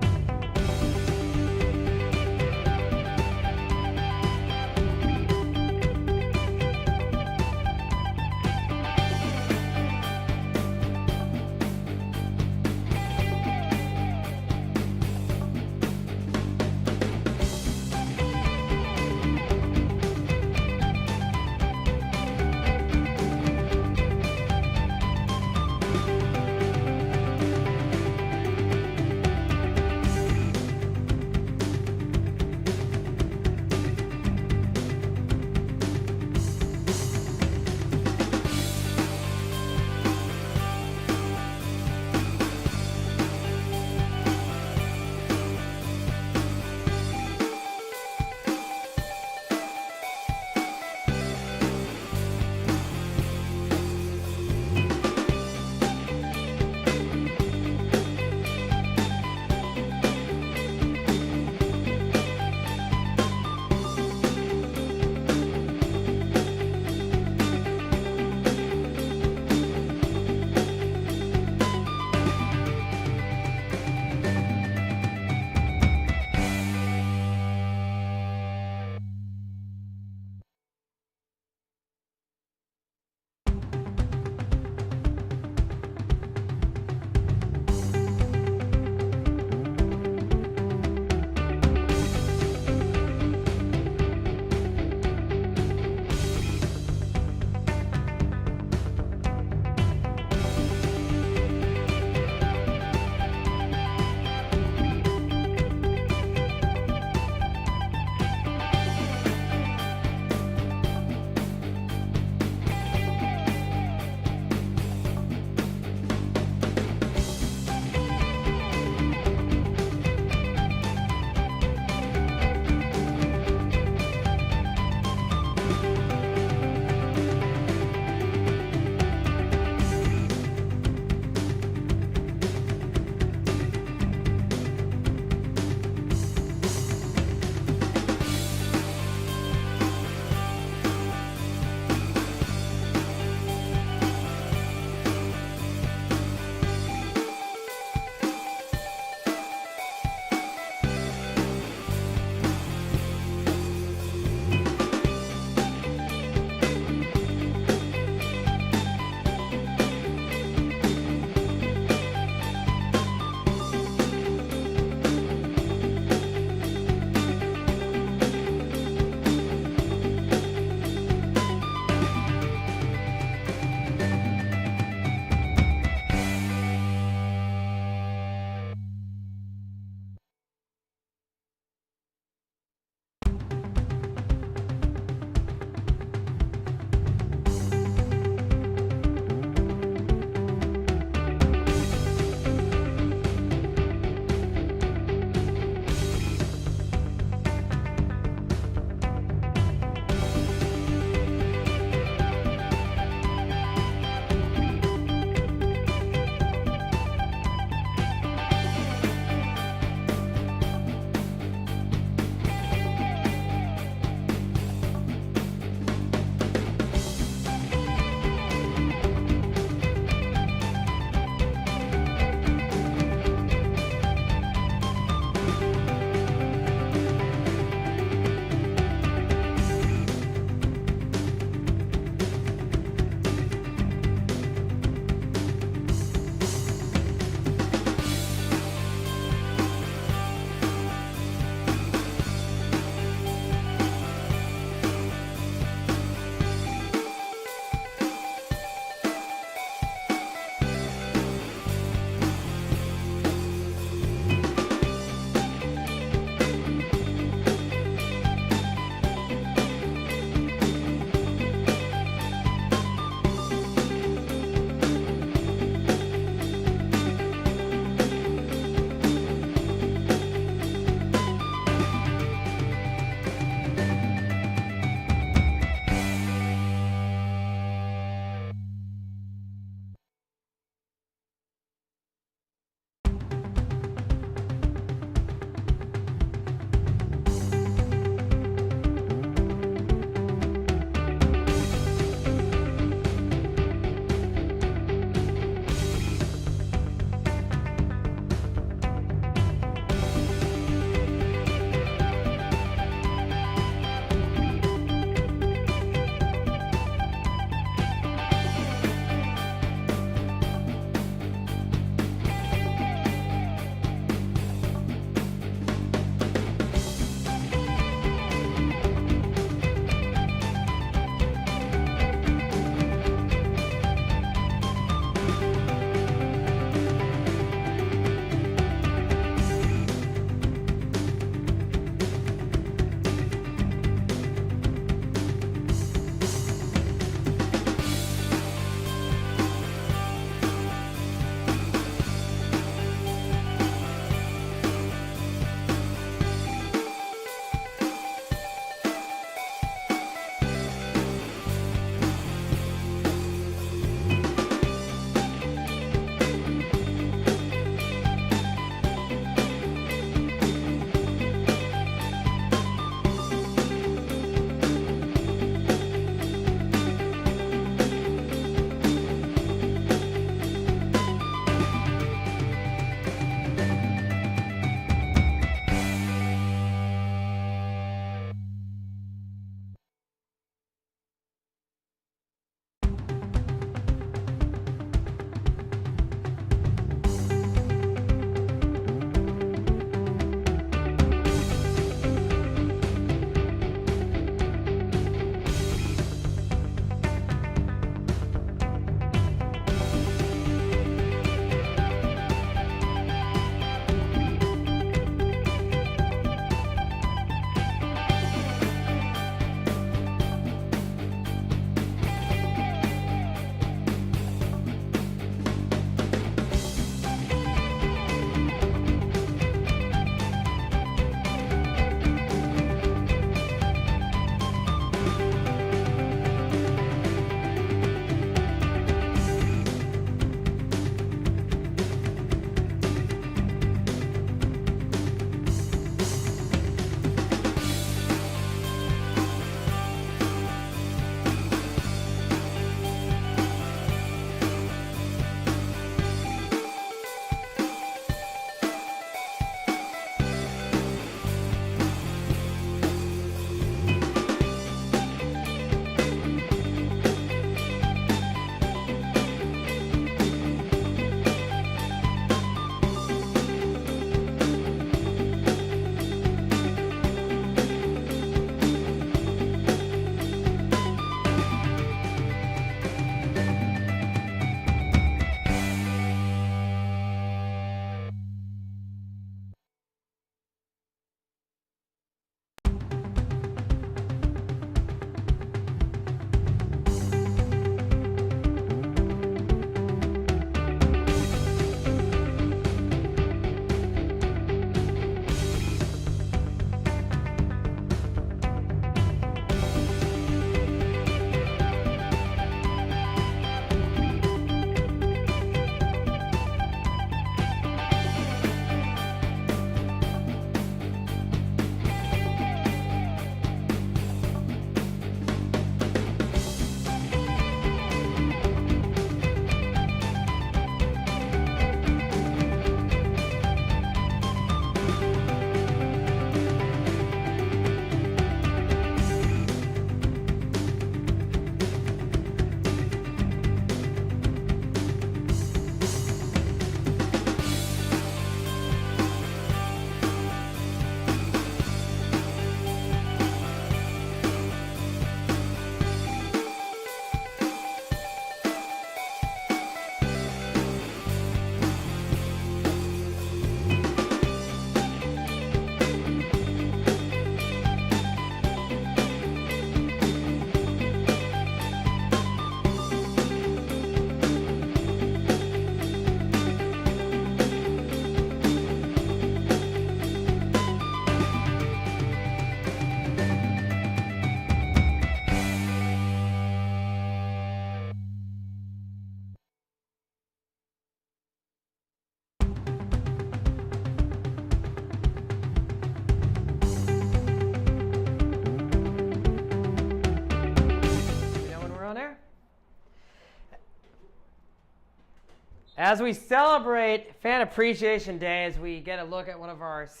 As we celebrate Fan Appreciation Day, as we get a look at one of our as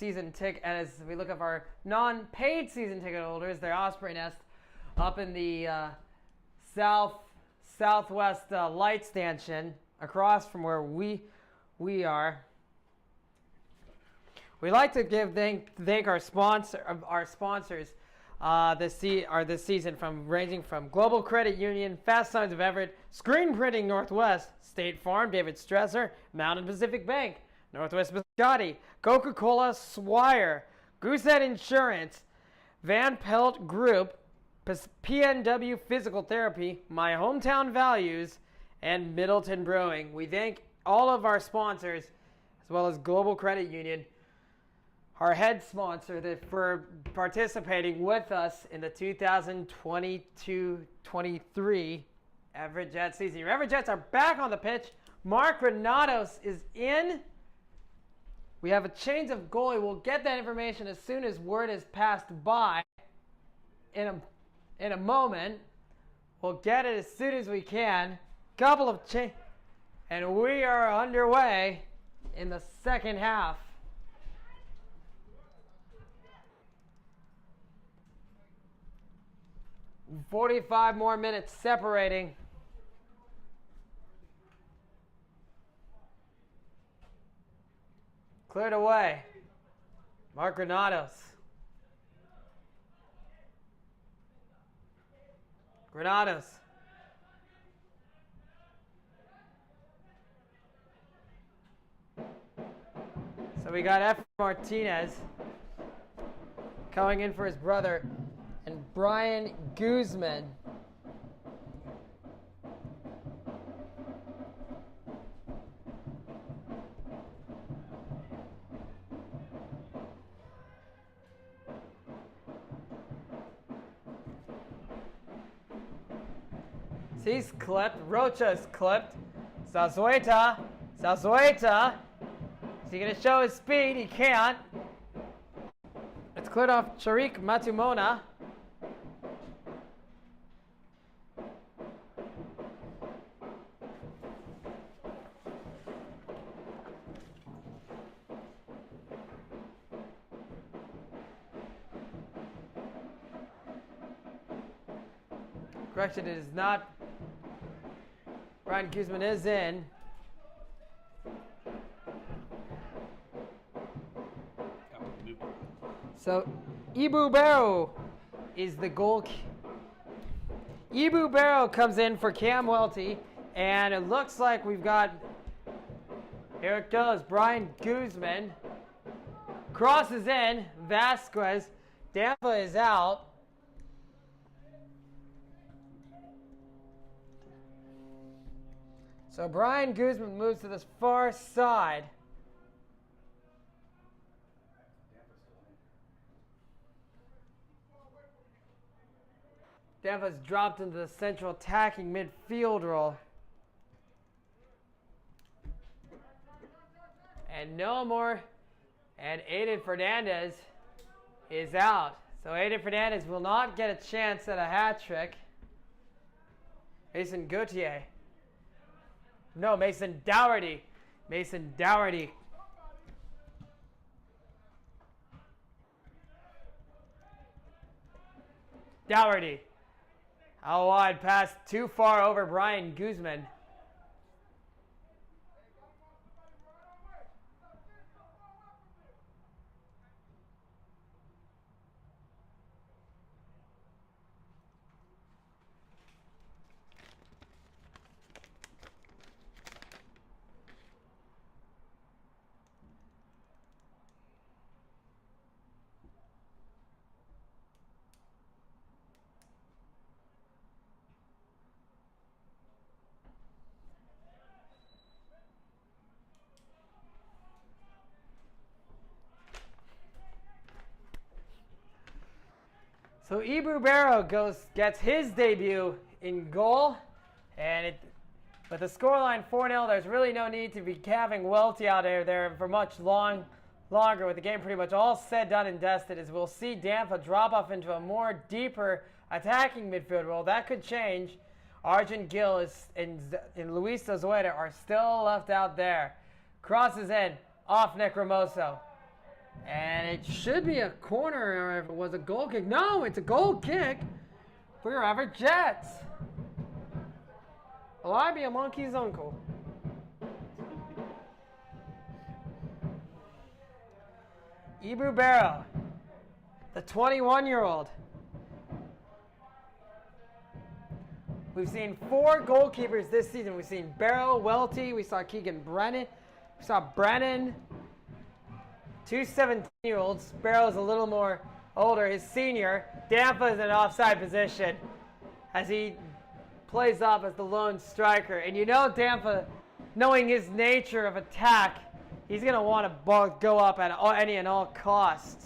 we look at our non-paid season ticket holders, their Osprey Nest up in the southwest light stanchion across from where we are. We'd like to thank our sponsors this season, ranging from Global Credit Union, Fast Signs of Everett, Screen Printing Northwest, State Farm, David Stresser, Mountain Pacific Bank, Northwest Biscotti, Coca-Cola, Swire, Goosehead Insurance, Van Pelt Group, PNW Physical Therapy, My Hometown Values, and Middleton Brewing. We thank all of our sponsors, as well as Global Credit Union, our head sponsor, for participating with us in the 2022-23 Everett Jets season. Your Everett Jets are back on the pitch. Mark Granados is in. We have a change of goalie. We'll get that information as soon as word is passed by in a moment. We'll get it as soon as we can. Couple of and we are underway in the second half. 45 more minutes separating. Cleared away. Mark Granados. So we got F. Martinez coming in for his brother, and Brian Guzman. He's clipped. Rocha is clipped. Zazueta. Is he going to show his speed? He can't. It's cleared off Sharik Matumona. Correction, it is not. Brian Guzman is in. So, Ibu Barrow is the goal. Ibu Barrow comes in for Cam Welty, and it looks like we've got, here it goes, Brian Guzman. Crosses in, Vasquez. Dampa is out. So Brian Guzman moves to this far side. Dampa's dropped into the central attacking midfield role. And no more. And Aiden Fernandez is out. So Aiden Fernandez will not get a chance at a hat trick. Mason Gauthier. No, Mason Dougherty. Out wide pass, too far over Brian Guzman. So Ibu Barrow gets his debut in goal, and with the scoreline 4-0, there's really no need to be having Welty out there for much longer. With the game pretty much all said, done, and dusted, as we'll see Dampa drop off into a more deeper attacking midfield role. That could change. Arjun Gill and Luis Zazueta are still left out there. Crosses in off Nick Ramoso. And it should be a corner, or if it was a goal kick. No, it's a goal kick for your Everett Jets. Will I be a monkey's uncle? Ibu Barrow, the 21-year-old. We've seen 4 goalkeepers this season. We've seen Barrow, Welty, we saw Keegan Brennan, we saw Brennan. 2 17-year-olds. Barrow's a little more older. His senior. Dampa is in an offside position as he plays up as the lone striker. And you know Dampa, knowing his nature of attack, he's going to want to go up at any and all costs.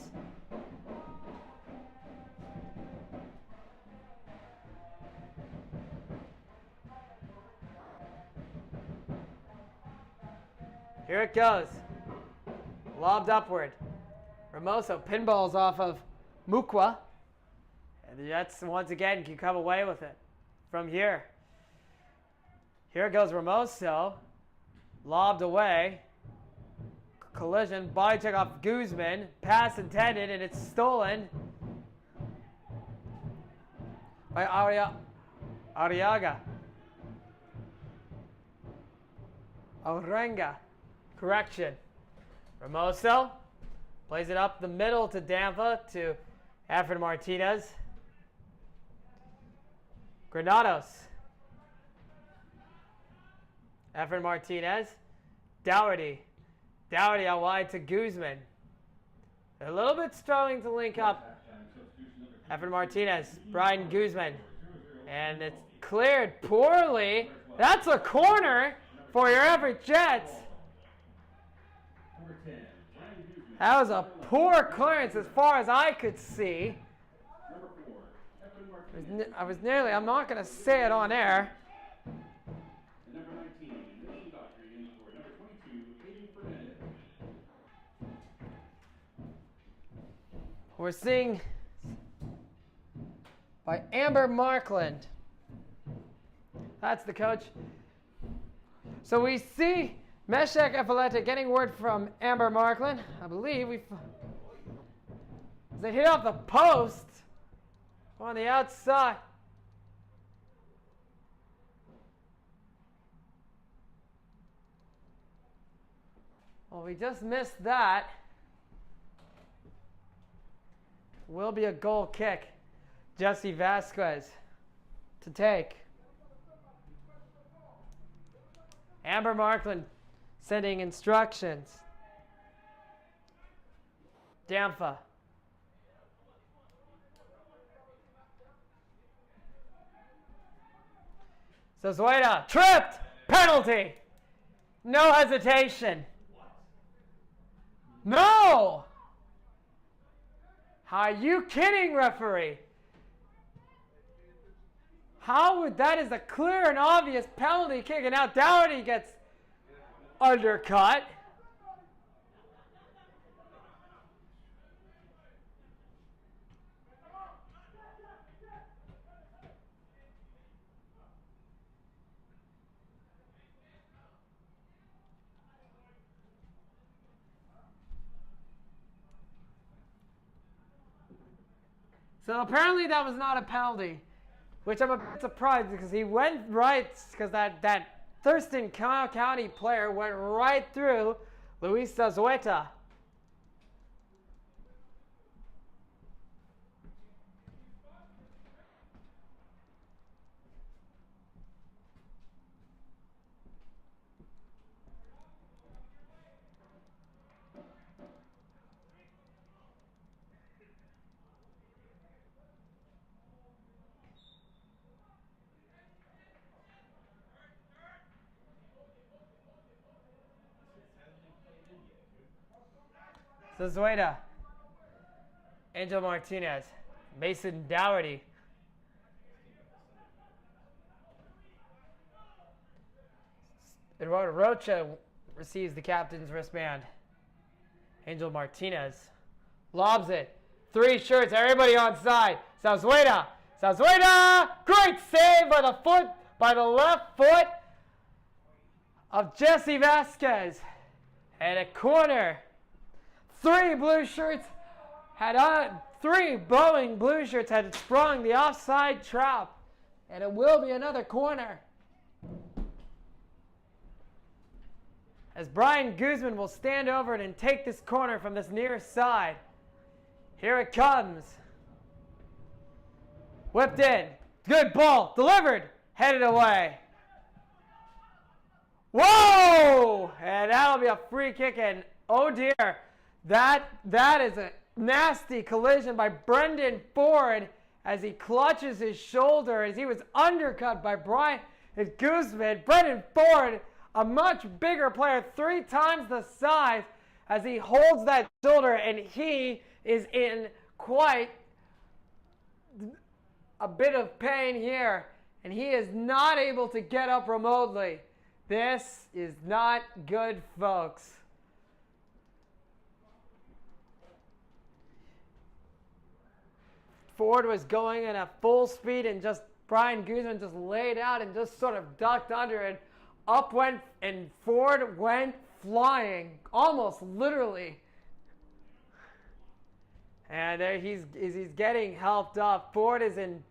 Here it goes. Lobbed upward. Ramoso pinballs off of Mukwa. And the Jets once again can come away with it from here. Here goes Ramoso. Lobbed away. Collision. Body check off Guzman. Pass intended, and it's stolen by Arriaga. Orenga. Correction. Ramoso plays it up the middle to Dampa, to Everett Martinez. Granados. Everett Martinez. Dougherty. Dougherty out wide to Guzman. They're a little bit struggling to link up. Everett Martinez. Brian Guzman. And it's cleared poorly. That's a corner for your Everett Jets. That was a poor clearance as far as I could see. I'm not going to say it on air. We're seeing by Amber Markland. That's the coach. So we see Meshach Epileta getting word from Amber Markland. I believe they hit off the post on the outside. Well, we just missed that. Will be a goal kick. Jesse Vasquez to take. Amber Markland sending instructions. Dampa. Zazueta tripped. Penalty. No hesitation. No. Are you kidding, referee? How would that is a clear and obvious penalty kick, and now Dougherty gets undercut. So apparently that was not a penalty, which I'm a bit surprised because he went right, because that Thurston County player went right through Luis Zazueta. Zazueta, Angel Martinez, Mason Dougherty. Eduardo Rocha receives the captain's wristband. Angel Martinez lobs it. 3 shirts, everybody on side. Zazueta, great save by the foot by the left foot of Jesse Vasquez. And a corner. Three Boeing blue shirts had sprung the offside trap. And it will be another corner. As Brian Guzman will stand over it and take this corner from this near side. Here it comes. Whipped in. Good ball. Delivered. Headed away. Whoa! And that'll be a free kick. And oh dear, that is a nasty collision by Brendan Ford as he clutches his shoulder as he was undercut by Brian Guzman. Brendan Ford, a much bigger player, 3 times the size, as he holds that shoulder, and he is in quite a bit of pain here, and he is not able to get up remotely. This is not good, folks. Ford was going in at full speed, and just Brian Guzman just laid out and just sort of ducked under it. Up went, and Ford went flying, almost literally. And there he's getting helped up. Ford is in.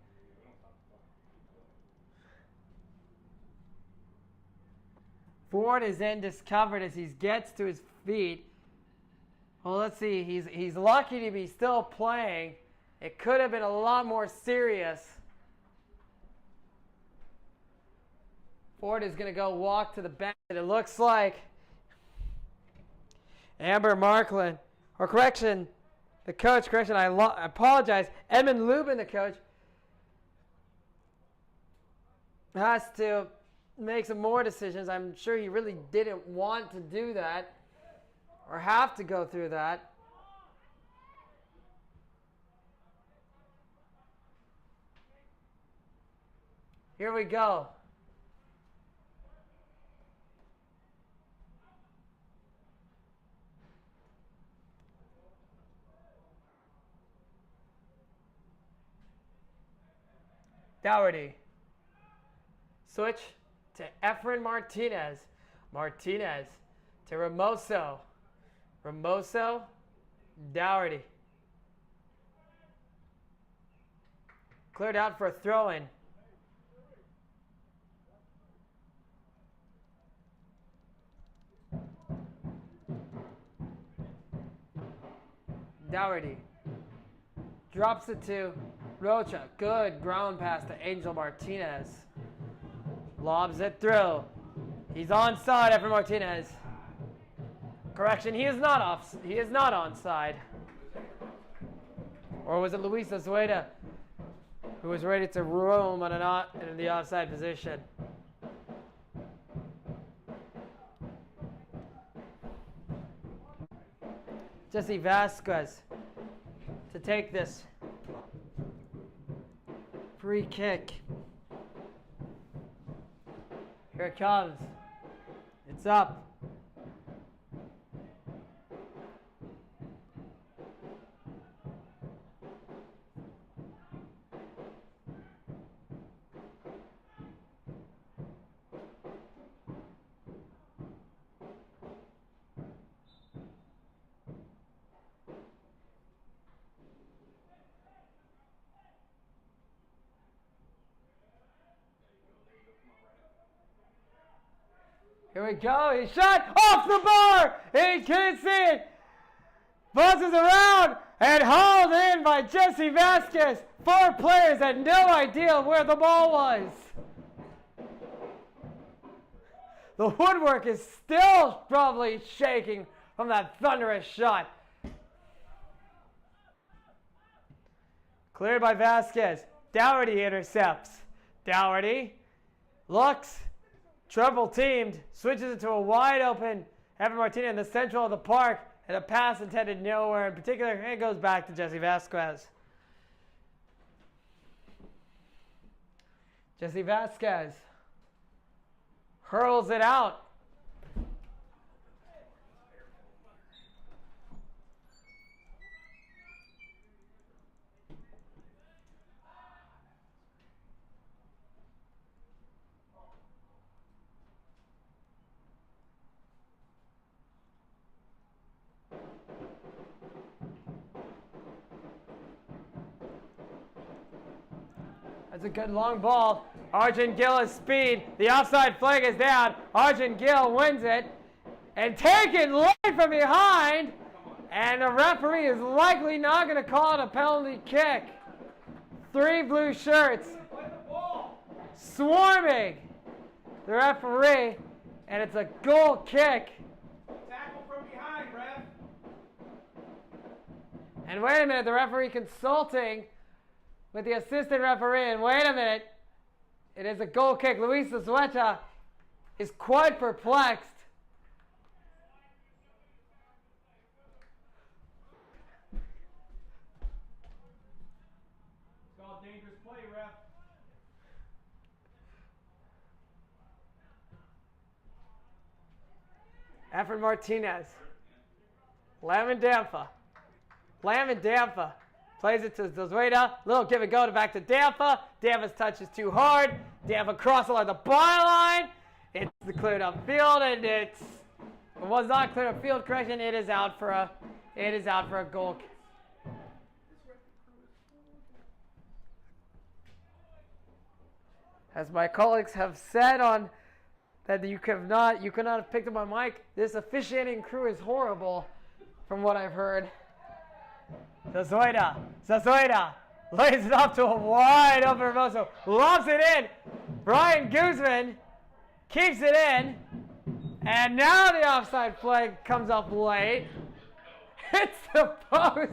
Ford is then discovered as he gets to his feet. Well, let's see. He's lucky to be still playing. It could have been a lot more serious. Ford is going to go walk to the bench. And it looks like Amber Markland, or correction, the coach, I apologize. Edmund Lubin, the coach, has to make some more decisions. I'm sure he really didn't want to do that or have to go through that. Here we go. Dougherty. Switch to Efren Martinez. Martinez to Ramoso. Ramoso. Dougherty. Cleared out for a throw-in. Dougherty drops it to Rocha. Good ground pass to Angel Martinez. Lobs it through. He's onside after Martinez. Correction, he is not off. He is not onside. Or was it Luis Azueda who was ready to roam on in the offside position? Jesse Vasquez to take this free kick. Here it comes. It's up. Here we go. He shot off the bar. He can't see it. Buzzes around and hauled in by Jesse Vasquez. 4 players had no idea where the ball was. The woodwork is still probably shaking from that thunderous shot. Cleared by Vasquez. Dougherty intercepts. Dougherty looks. Triple teamed, switches it to a wide open Everett Martinez in the central of the park, and a pass intended nowhere in particular, and it goes back to Jesse Vasquez. Jesse Vasquez hurls it out. That's a good long ball. Arjun Gill has speed. The offside flag is down. Arjun Gill wins it. And taken late from behind. And the referee is likely not going to call it a penalty kick. 3 blue shirts swarming the referee. And it's a goal kick. Tackle from behind, ref. And wait a minute, the referee consulting with the assistant referee. And wait a minute, it is a goal kick. Luis Azueta is quite perplexed. It's called dangerous play, ref. Efren Martinez. Lamandampa. Lamandampa plays it to Zazueta. Little give and go back to Dampa. Dampa's touch is too hard. Dampa crosses along the byline. It's cleared up field, and it was not cleared up field. Correction. It is out for a goal. As my colleagues have said on that you could not have picked up my mic. This officiating crew is horrible, from what I've heard. Zazueta lays it up to a wide open Hermoso, lobs it in. Brian Guzman keeps it in, and now the offside flag comes up late. It's the post.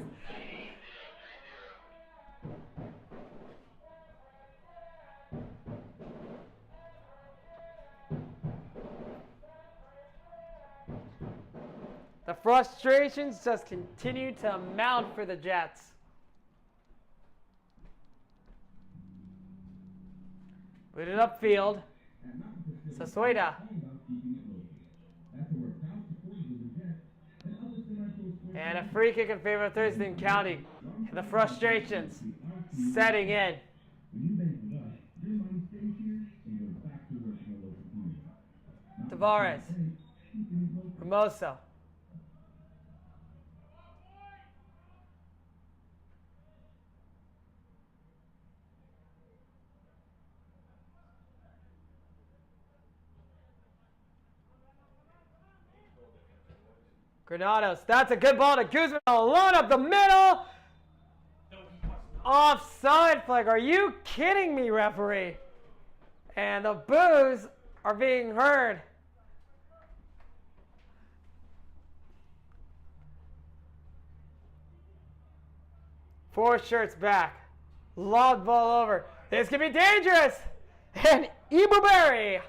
The frustrations just continue to mount for the Jets. Put it upfield. Zazueta. And a free kick in favor of Thurston County. And the frustrations setting in. Tavares. Hermoso. Granados. That's a good ball to Guzman alone up the middle. Offside flag. Are you kidding me, referee? And the boos are being heard. Four shirts back. Lobbed ball over. This could be dangerous. And Ibuberry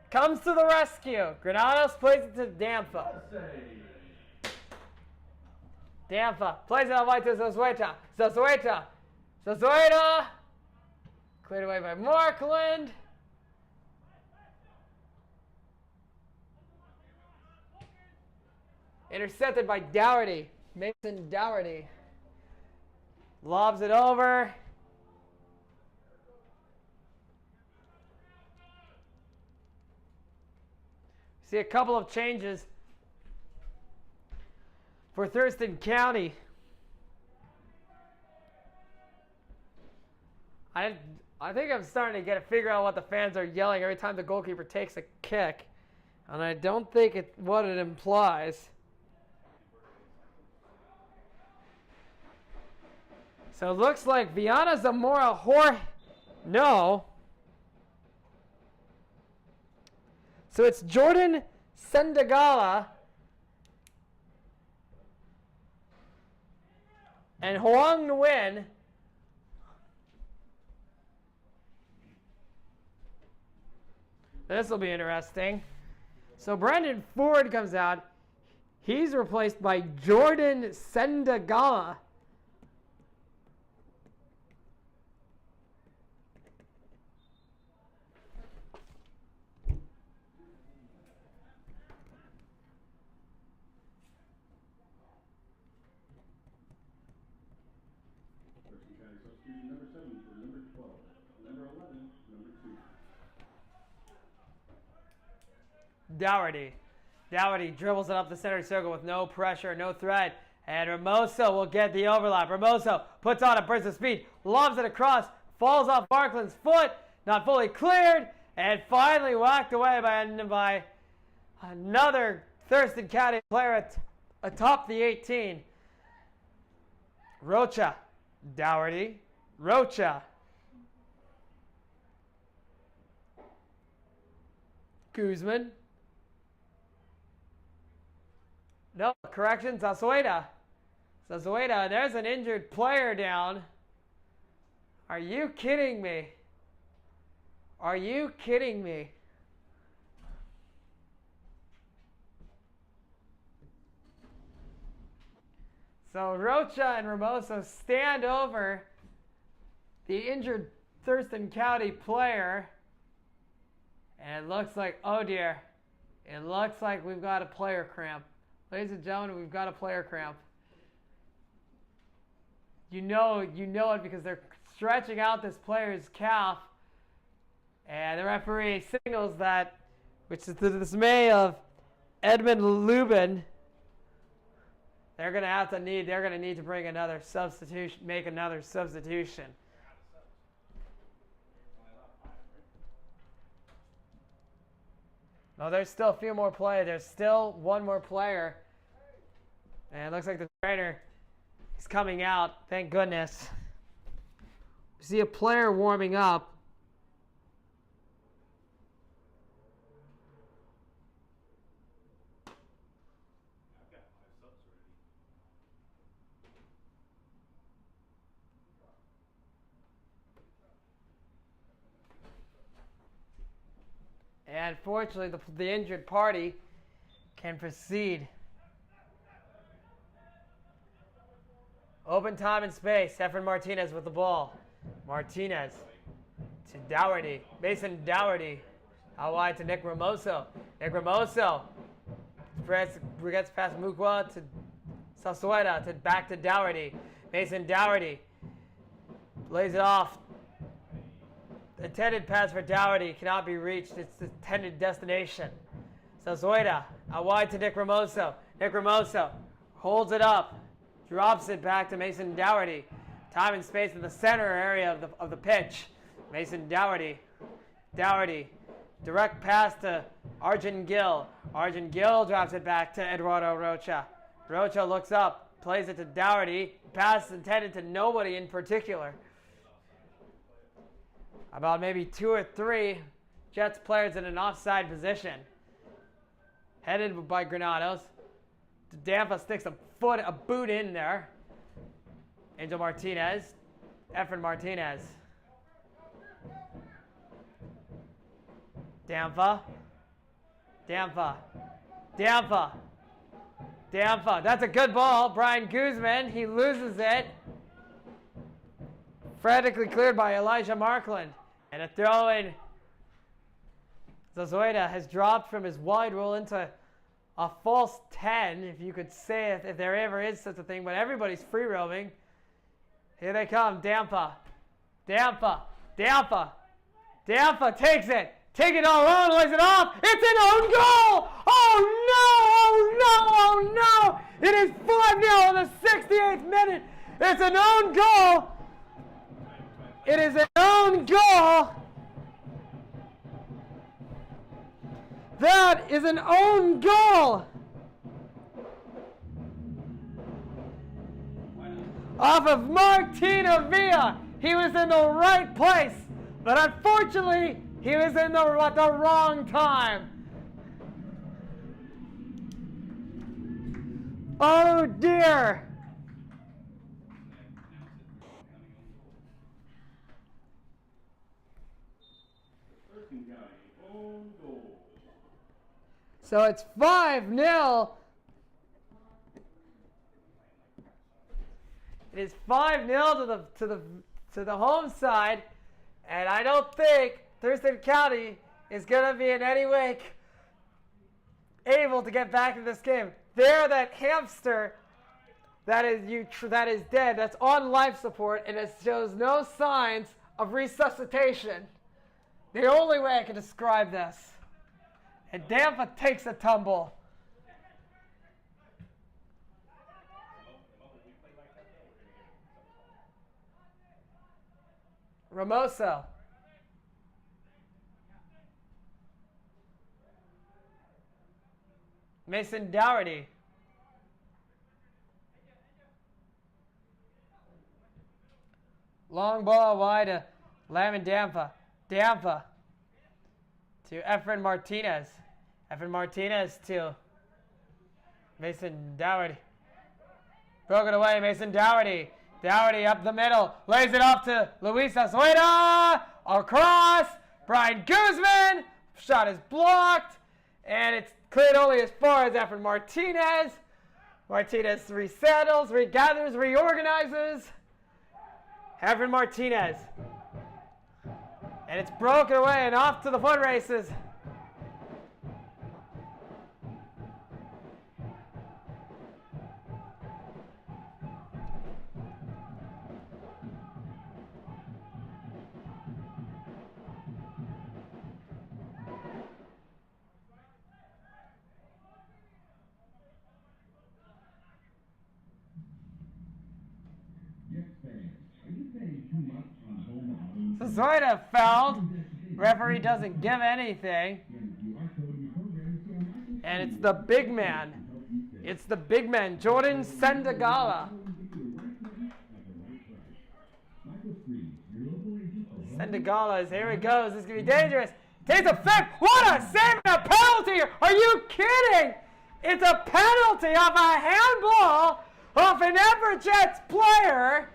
comes to the rescue. Granados plays it to Dampa. Dampa plays it out wide to Zazueta. Zazueta. Cleared away by Markland. Intercepted by Dougherty. Mason Dougherty. Lobs it over. See a couple of changes for Thurston County. I think I'm starting to figure out what the fans are yelling every time the goalkeeper takes a kick. And I don't think it's what it implies. So it looks like Viana Zamora no. So it's Jordan Sendagala and Hoang Nguyen. This will be interesting. So Brandon Ford comes out. He's replaced by Jordan Sendagala. Number 7 for number 12. Number 11, number 2. Dougherty dribbles it up the center circle with no pressure, no threat. And Ramoso will get the overlap. Ramoso puts on a burst of speed, lobs it across, falls off Barkland's foot, not fully cleared, and finally whacked away by another Thurston County player atop the 18. Rocha, Dougherty, Rocha. Guzman. No, correction, Zazueta. Zazueta, there's an injured player down. Are you kidding me? Are you kidding me? So Rocha and Ramoso stand over the injured Thurston County player. And it looks like, oh dear, it looks like we've got a player cramp. Ladies and gentlemen, we've got a player cramp. You know it because they're stretching out this player's calf. And the referee signals that, which is to the dismay of Edmund Lubin, they're going to need to bring another substitution, make another substitution. No, there's still a few more players. There's still one more player. And it looks like the trainer is coming out. Thank goodness. We see a player warming up. And fortunately, the injured party can proceed. Open time and space. Efren Martinez with the ball. Martinez to Dougherty. Mason Dougherty. Out wide to Nick Ramoso. Nick Ramoso gets past Mukwa to Sasueta. Back to Dougherty. Mason Dougherty lays it off. Intended pass for Dougherty cannot be reached. It's the intended destination. Sasueta out wide to Nick Ramoso. Nick Ramoso holds it up. Drops it back to Mason Dougherty. Time and space in the center area of the pitch. Mason Dougherty. Dougherty. Direct pass to Arjun Gill. Arjun Gill drops it back to Eduardo Rocha. Rocha looks up. Plays it to Dougherty. Pass intended to nobody in particular. About maybe 2 or 3 Jets players in an offside position. Headed by Granados. Dampa sticks a boot in there. Angel Martinez. Efren Martinez. Dampa. That's a good ball. Brian Guzman. He loses it. Frantically cleared by Elijah Markland. And a throw in. Zazueta has dropped from his wide roll into a false 10, if you could say it, if there ever is such a thing. But everybody's free roaming. Here they come. Dampa takes it. Take it all around, lays it off. It's an own goal! Oh no! It is 5-0 in the 68th minute. It's an own goal. It is an own goal. That is an own goal. Off of Martino Villa. He was in the right place, but unfortunately, he was in the wrong time. Oh dear. So it's 5-0. It is 5-0 to the home side, and I don't think Thurston County is going to be in any way able to get back in this game. They're that hamster that is dead, that's on life support, and it shows no signs of resuscitation. The only way I can describe this. And Dampa takes a tumble. Ramoso. Mason Dougherty. Long ball wide to Lamon Dampa. Dampa to Everett Martinez. Everett Martinez to Mason Dougherty. Broken away, Mason Dougherty. Dougherty up the middle. Lays it off to Luis Azueta. Across. Brian Guzman. Shot is blocked. And it's cleared only as far as Everett Martinez. Martinez resettles, regathers, reorganizes. Everett Martinez. And it's broken away and off to the foot races. Zoida fouled. Referee doesn't give anything. And it's the big man. It's the big man, Jordan Sendagala. Sendagala is, here he goes. This is going to be dangerous. Takes a fifth. What a save and a penalty. Are you kidding? It's a penalty off a handball off an Everett Jets player.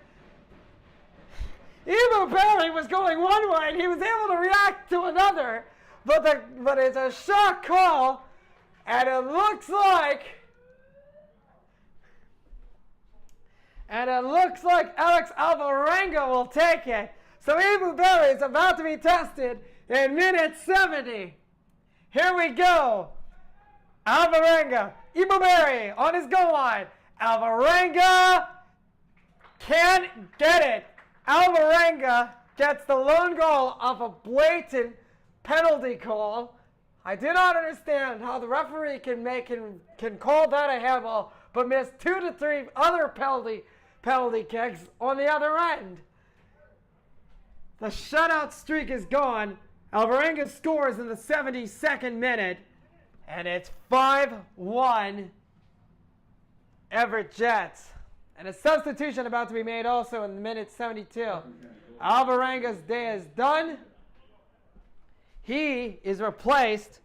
Emo Barry was going one way and he was able to react to another, but it's a shot call, and it looks like Alex Alvarenga will take it. So Emo Barry is about to be tested in minute 70. Here we go. Alvarenga, Emo Barry on his goal line. Alvarenga can't get it. Alvarenga gets the lone goal off a blatant penalty call. I do not understand how the referee can call that a handball, but miss 2 to 3 other penalty kicks on the other end. The shutout streak is gone. Alvarenga scores in the 72nd minute, and it's 5-1 Everett Jets. And a substitution about to be made also in minute 72. Alvarenga's day is done. He is replaced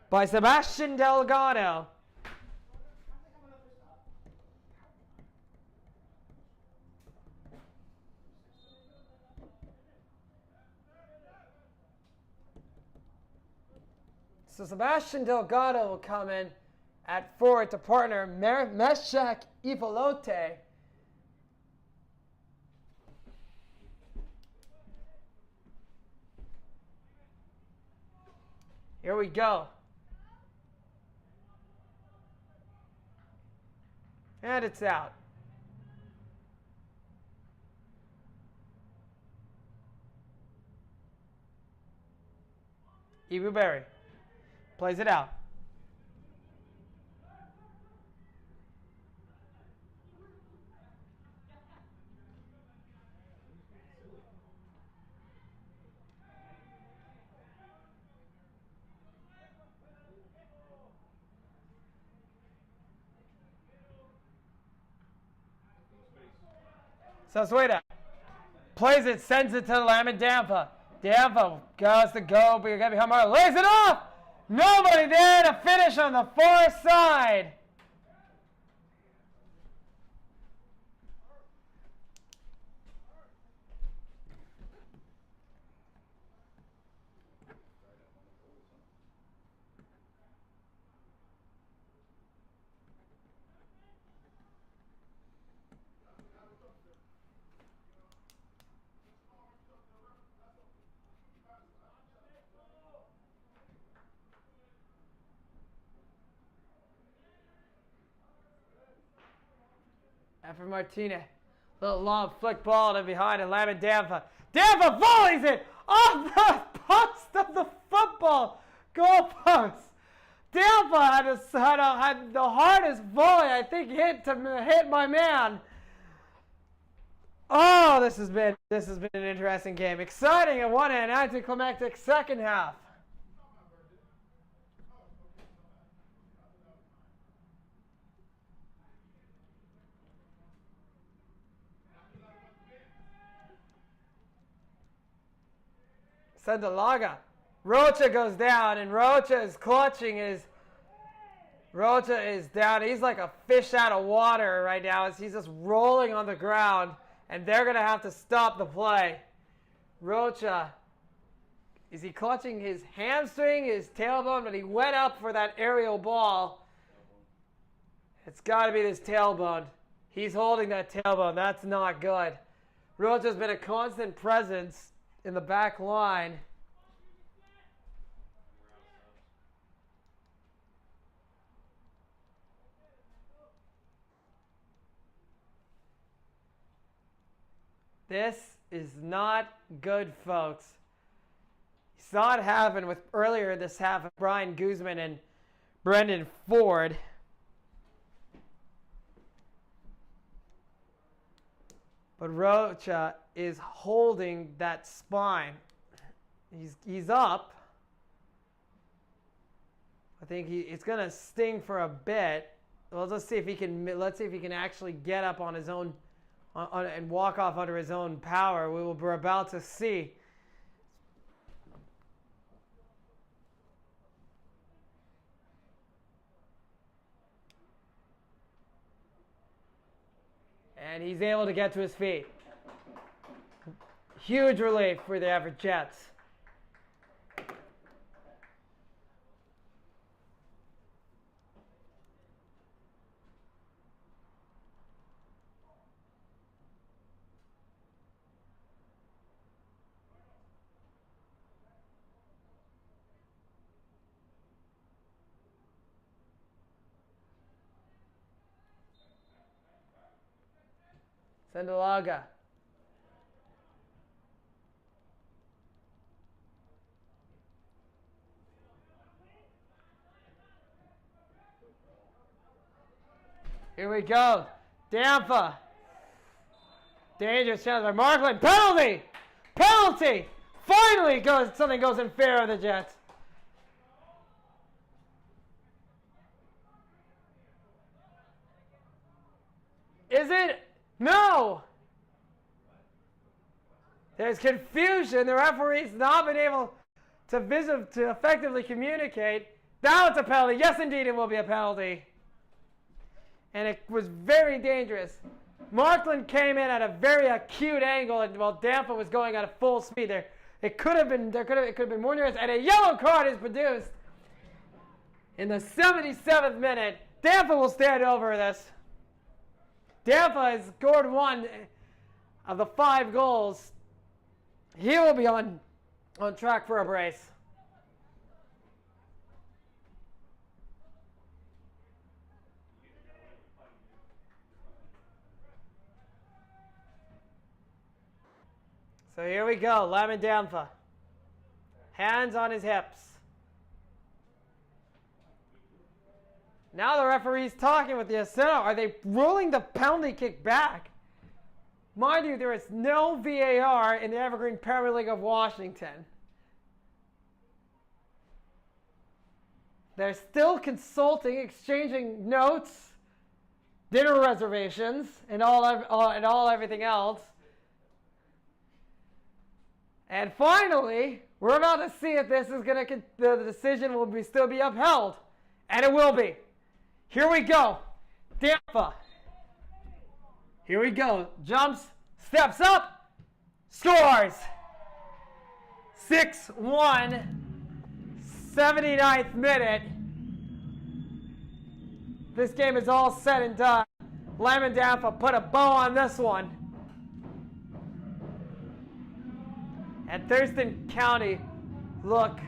by Sebastian Delgado. So Sebastian Delgado will come in at forward to partner Meshach Ivolote. Here we go. And it's out. Ibu Berry plays it out. Sasueda plays it, sends it to Lamon Dampa. Dampa goes to go, but you're going to be Hummer. Lays it off! Nobody there to finish on the far side. Everett Martinez. Little long flick ball to behind and Lamon Dampa. Dampa volleys it off the post of the football goal post. Dampa had the hardest volley I think hit my man. Oh, this has been an interesting game. Exciting at one end, anticlimactic second half. Sandalaga. Rocha goes down, and Rocha is clutching his. Rocha is down. He's like a fish out of water right now as he's just rolling on the ground, and they're going to have to stop the play. Rocha, is he clutching his hamstring, his tailbone? But he went up for that aerial ball. It's got to be this tailbone. He's holding that tailbone. That's not good. Rocha's been a constant presence in the back line. This is not good, folks. You saw it happen with earlier this half of Brian Guzman and Brendan Ford. But Rocha is holding that spine. He's up. I think it's going to sting for a bit. Well, let's see if he can actually get up on his own and walk off under his own power. We're about to see. And he's able to get to his feet. Huge relief for the Everett Jets. Sandalaga. Here we go. Dampa. Dangerous challenge by Markland. Penalty! Penalty! Finally something goes in favor of the Jets. Is it? No! There's confusion. The referee's not been able to effectively communicate. Now it's a penalty. Yes, indeed, it will be a penalty. And it was very dangerous. Markland came in at a very acute angle, and while Dampa was going at a full speed there, it could have been more dangerous. And a yellow card is produced in the 77th minute. Dampa will stand over this. Dampa has scored one of the 5 goals. He will be on track for a brace. So here we go, Lamin Dampa. Hands on his hips. Now the referee's talking with the assistant. Are they ruling the penalty kick back? Mind you, there is no VAR in the Evergreen Premier League of Washington. They're still consulting, exchanging notes, dinner reservations, and everything else. And finally, we're about to see if the decision will still be upheld. And it will be. Here we go. Dampa. Here we go. Jumps, steps up, scores. 6-1, 79th minute. This game is all said and done. Lamin Dampa put a bow on this one. And Thurston County look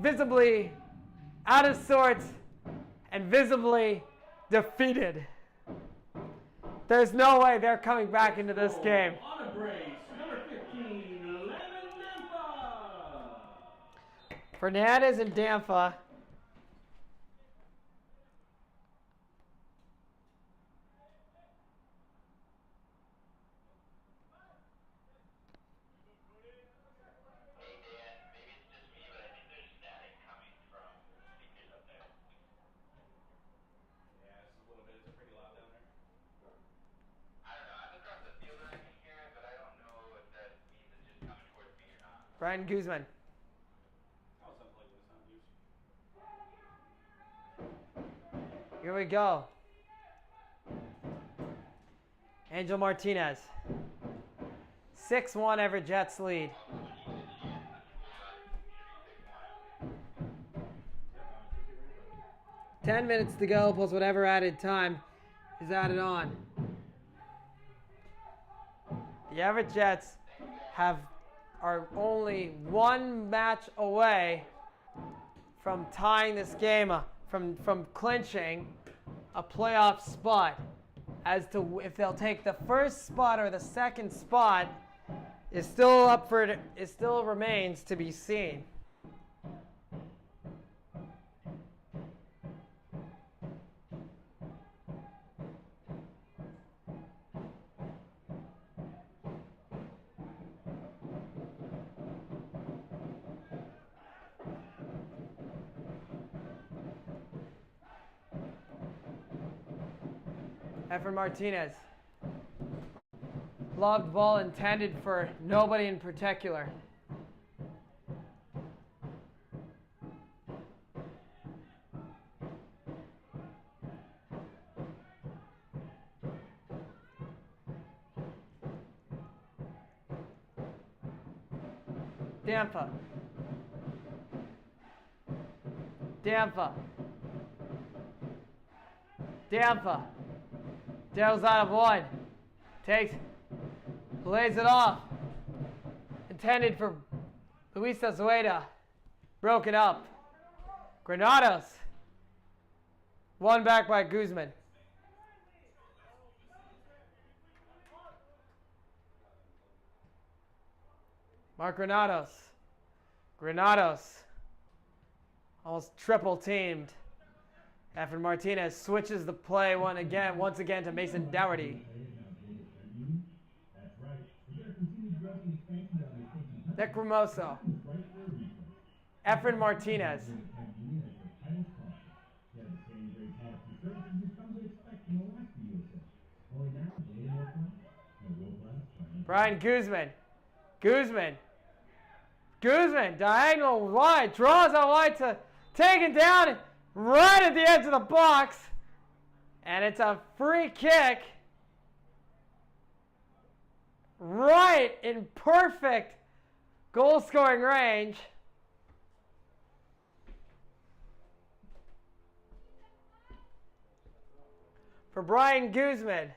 visibly out of sorts and visibly defeated. There's no way they're coming back into this game. On a brace, number 15, Lamin Dampa. Fernandez and Dampa. Brian Guzman. Here we go. Angel Martinez. 6-1 Everett Jets lead. Ten minutes to go, plus whatever added time is added on. The Everett Jets are only one match away from tying this game, from clinching a playoff spot. As to if they'll take the first spot or the second spot is still it still remains to be seen. Everett Martinez. Lobbed ball intended for nobody in particular. Dampa. Dampa. Dampa. Dale's out of one. Lays it off. Intended for Luis Azueda. Broken up. Granados. Won back by Guzman. Mark Granados. Granados. Almost triple teamed. Everett Martinez switches the play once again to Mason Dougherty. Nick Ramoso. Everett Martinez. Brian Guzman. Guzman, diagonal wide, draws out wide to taken down right at the edge of the box. And it's a free kick right in perfect goal scoring range. For Brian Guzman.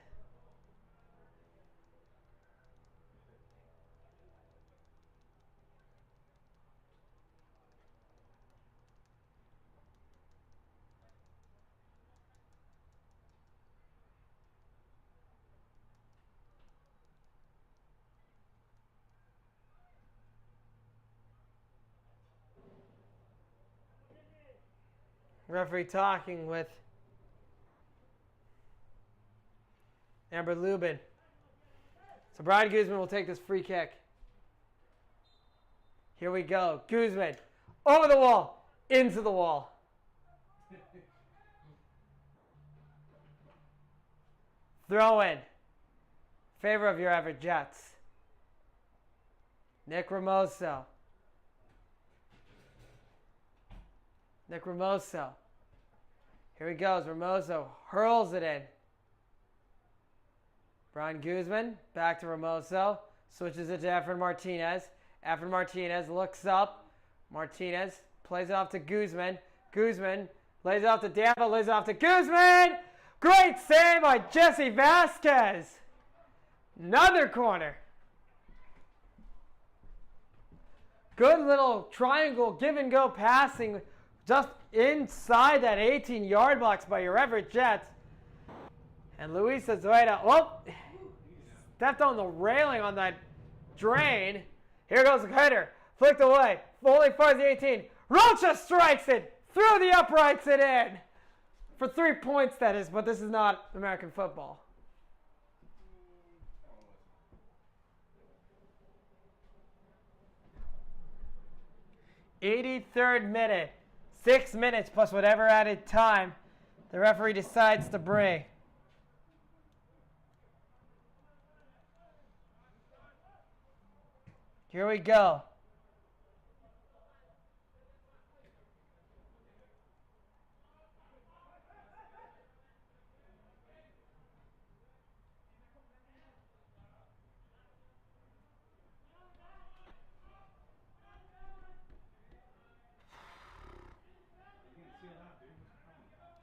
Referee talking with Amber Lubin. So Brian Guzman will take this free kick. Here we go. Guzman over the wall, into the wall. Throw in. Favor of your Everett Jets. Nick Ramoso. Here he goes. Ramoso hurls it in. Brian Guzman back to Ramoso. Switches it to Everett Martinez. Everett Martinez looks up. Martinez plays it off to Guzman. Guzman lays it off to Dampa. Lays it off to Guzman. Great save by Jesse Vasquez. Another corner. Good little triangle give and go passing just inside that 18-yard box by your Everett Jets. And Luis Azueda, stepped on the railing on that drain. Here goes the header. Flicked away. Fully fires the 18. Rocha strikes it. Through the uprights and in. For 3 points, that is, but this is not American football. '83rd minute. 6 minutes plus whatever added time the referee decides to bring. Here we go.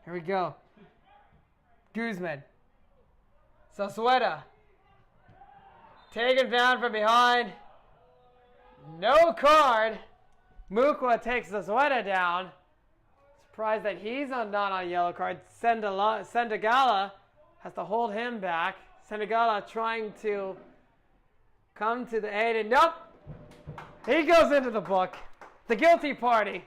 Here we go. Guzman. Sasueta. Taken down from behind. No card. Mukwa takes Sasueta down. Surprised that he's not on a yellow card. Sendagala has to hold him back. Sendagala trying to come to the aid, and nope. He goes into the book. The guilty party.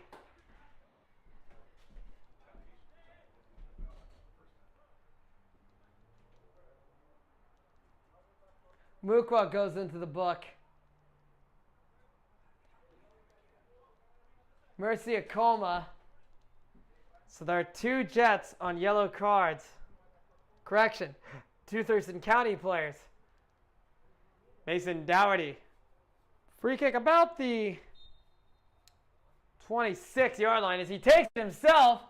Mukwa goes into the book. Mercy Akoma. So there are 2 Jets on yellow cards. Correction, 2 Thurston County players. Mason Dougherty. Free kick about the 26-yard line as he takes it himself.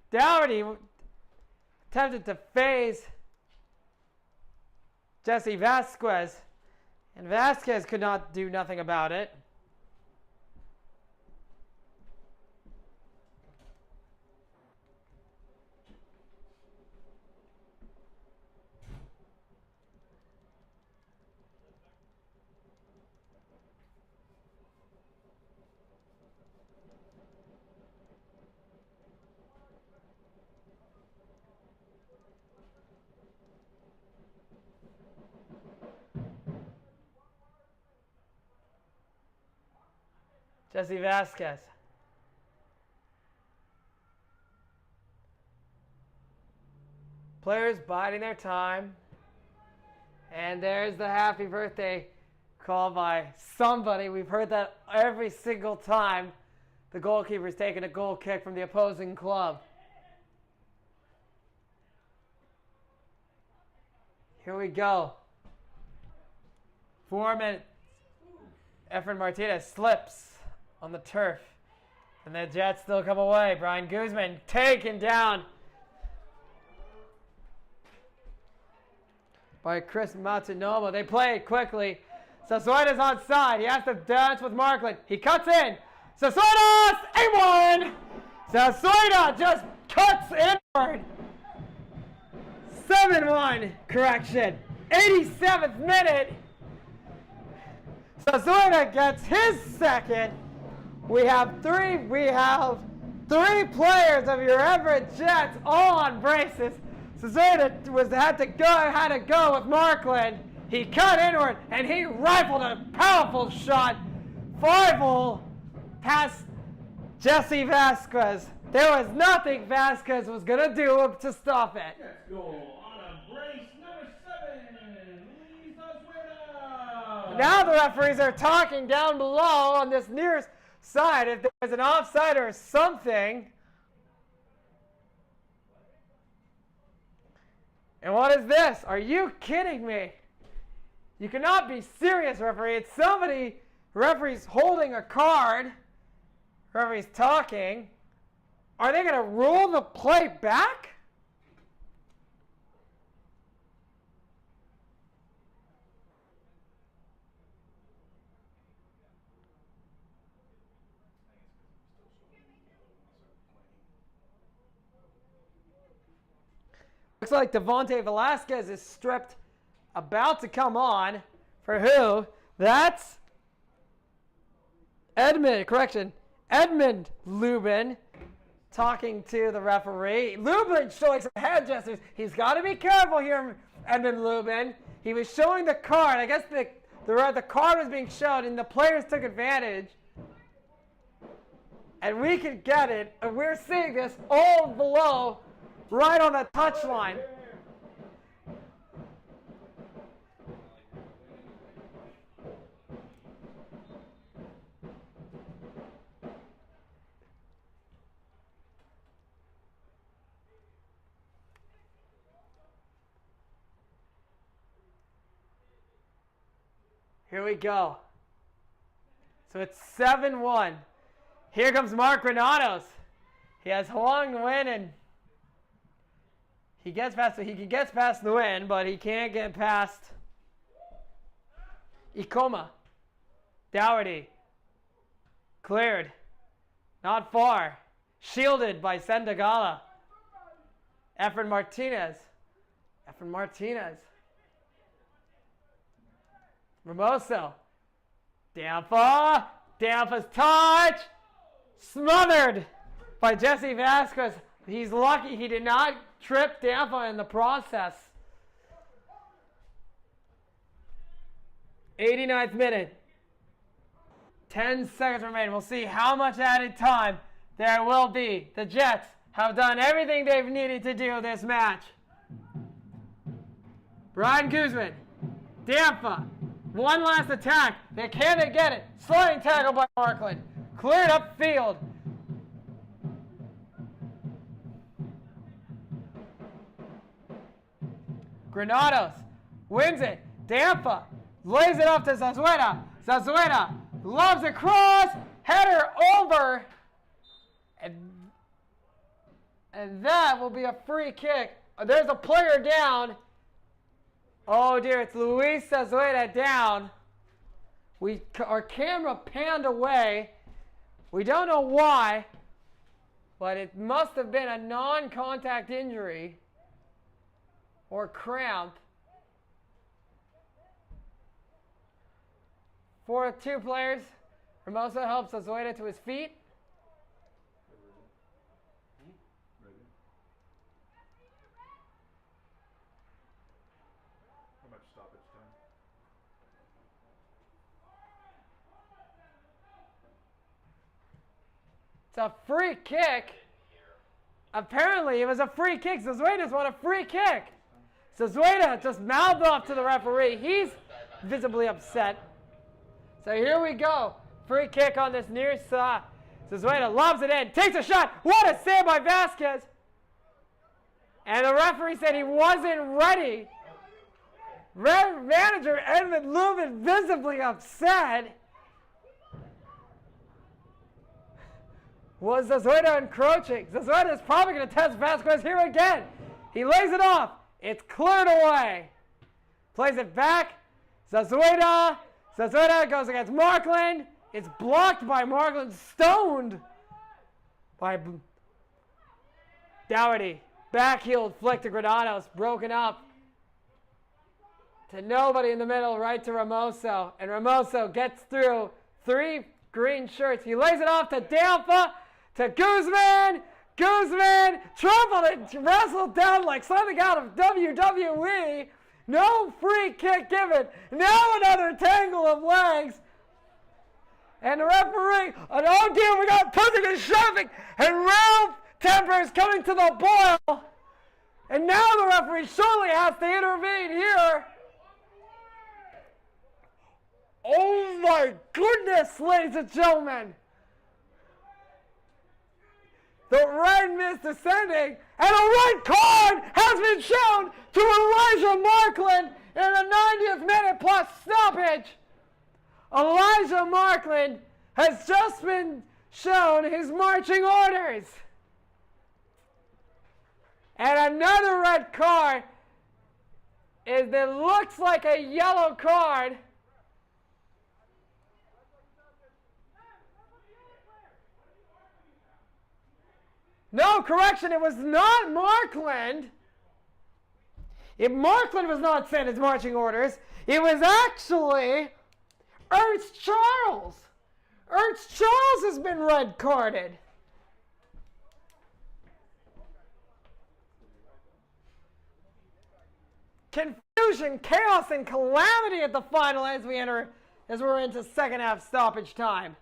Dougherty attempted to phase Jesse Vasquez, and Vasquez could not do nothing about it. Jesse Vasquez. Players biding their time. And there's the happy birthday call by somebody. We've heard that every single time the goalkeeper's taking a goal kick from the opposing club. Here we go. 4 minutes. Everett Martinez slips on the turf. And the Jets still come away. Brian Guzman taken down by Chris Matsunomo. They play it quickly. Sasueta's onside. He has to dance with Markland. He cuts in. Sasueta, A1! Sasueta just cuts inward. 7-1, correction. 87th minute. Sasueta gets his second. We have three players of your Everett Jets all on braces. Sasueta had to go with Markland. He cut inward and he rifled a powerful shot. 5-0 past Jesse Vasquez. There was nothing Vasquez was going to do to stop it. Let's go on a brace number 7. Luis Sasueta. Now the referees are talking down below on this nearest side if there was an offside or something. And what is this? Are you kidding me? You cannot be serious, referee. It's somebody, referee's holding a card. Referee's talking. Are they going to rule the play back? Looks like Devontae Velasquez is stripped, about to come on. For who? That's Edmund Lubin talking to the referee. Lubin showing some head gestures. He's got to be careful here, Edmund Lubin. He was showing the card. I guess the card was being shown, and the players took advantage. And we could get it. And we're seeing this all below, right on the touchline. Here we go. So it's 7-1. Here comes Mark Granados. He has Huang Nguyen, and he gets past the win, but he can't get past Ikoma. Dougherty. Cleared. Not far. Shielded by Sendagala. Everett Martinez. Everett Martinez. Ramoso. Dampa. Dampa's touch. Smothered by Jesse Vasquez. He's lucky he did not trip Dampa in the process. 89th minute. 10 seconds remaining. We'll see how much added time there will be. The Jets have done everything they've needed to do this match. Brian Guzman. Dampa. One last attack. They can't get it. Sliding tackle by Markland. Cleared up field. Granados wins it. Dampa lays it off to Zazueta. Zazueta loves a cross. Header over. And that will be a free kick. There's a player down. Oh dear, it's Luis Zazueta down. Our camera panned away. We don't know why, but it must have been a non-contact injury or cramp. For 2 players, Hermoso helps Zazueta to his feet. How much stoppage time? It's a free kick. Apparently, it was a free kick. Zazueta's won a free kick. Zazueta just mouthed off to the referee. He's visibly upset. So here we go. Free kick on this near side. Zazueta lobs it in. Takes a shot. What a save by Vasquez. And the referee said he wasn't ready. Manager Edmund Lubin visibly upset. Was Zazueta encroaching? Zazueta is probably going to test Vasquez here again. He lays it off. It's cleared away. Plays it back. Zazueta. Zazueta goes against Markland. It's blocked by Markland. Stoned by Dougherty. Backheeled flick to Granados. Broken up. To nobody in the middle. Right to Ramoso. And Ramoso gets through 3 green shirts. He lays it off to Dampa. To Guzman. Guzman trampled it, wrestled down like something out of WWE. No free kick given. Now another tangle of legs. And the referee, and oh dear, we got pushing and shoving. And Ralph Temper is coming to the boil. And now the referee surely has to intervene here. Oh my goodness, ladies and gentlemen. The red mist descending, and a red card has been shown to Elijah Markland in the 90th minute plus stoppage. Elijah Markland has just been shown his marching orders. And another red card that looks like a yellow card. No, correction, it was not Markland. Markland was not sent his marching orders. It was actually Ernst Charles. Ernst Charles has been red carded. Confusion, chaos, and calamity at the final as we're into second half stoppage time.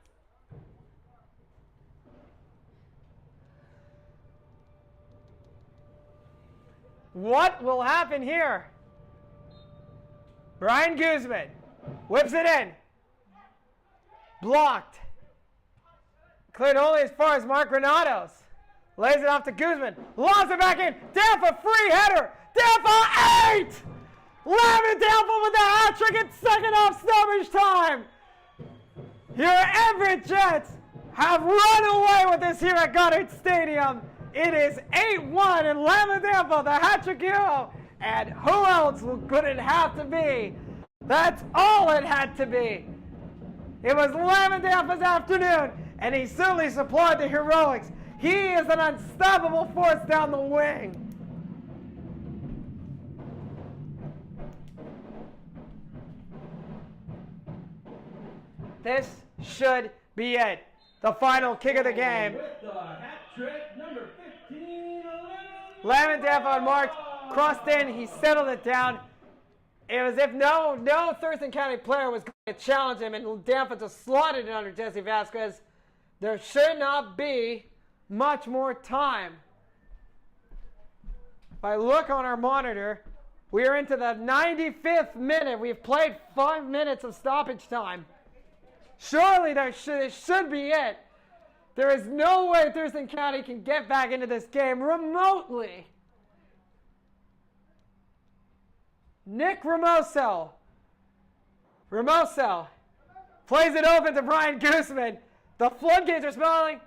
What will happen here? Brian Guzman whips it in. Blocked. Cleared only as far as Mark Granados. Lays it off to Guzman. Lobs it back in. Dampa, free header. Dampa, 8! Lavin Dampa with the hat trick at second half stoppage time. Your Everett Jets have run away with this here at Goddard Stadium. It is 8-1 and Lavin Dampa, the hat-trick hero. And who else could it have to be? That's all it had to be. It was Lavin Dampa's afternoon, and he certainly supplied the heroics. He is an unstoppable force down the wing. This should be it. The final kick of the game. With the hat trick, number 15, Lavin Danfa marked, crossed in, he settled it down. It was if no Thurston County player was going to challenge him, and Danfa just slotted it under Jesse Vasquez. There should not be much more time. If I look on our monitor, we are into the 95th minute. We've played 5 minutes of stoppage time. Surely this should be it. There is no way Thurston County can get back into this game remotely. Nick Ramoso plays it open to Brian Gooseman. The floodgates are smiling,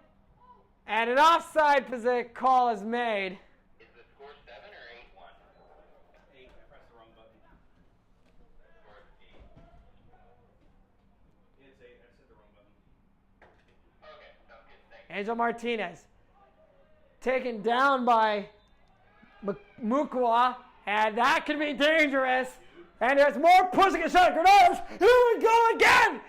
and an offside position call is made. Is the score 7 or 8-1? 8. I pressed the wrong button. Score 8. It's 8. I said the wrong button. Okay, sounds good. Thanks. Angel Martinez taken down by Mukwa, and that could be dangerous. And there's more pushing and shoving. Granados, here we go again!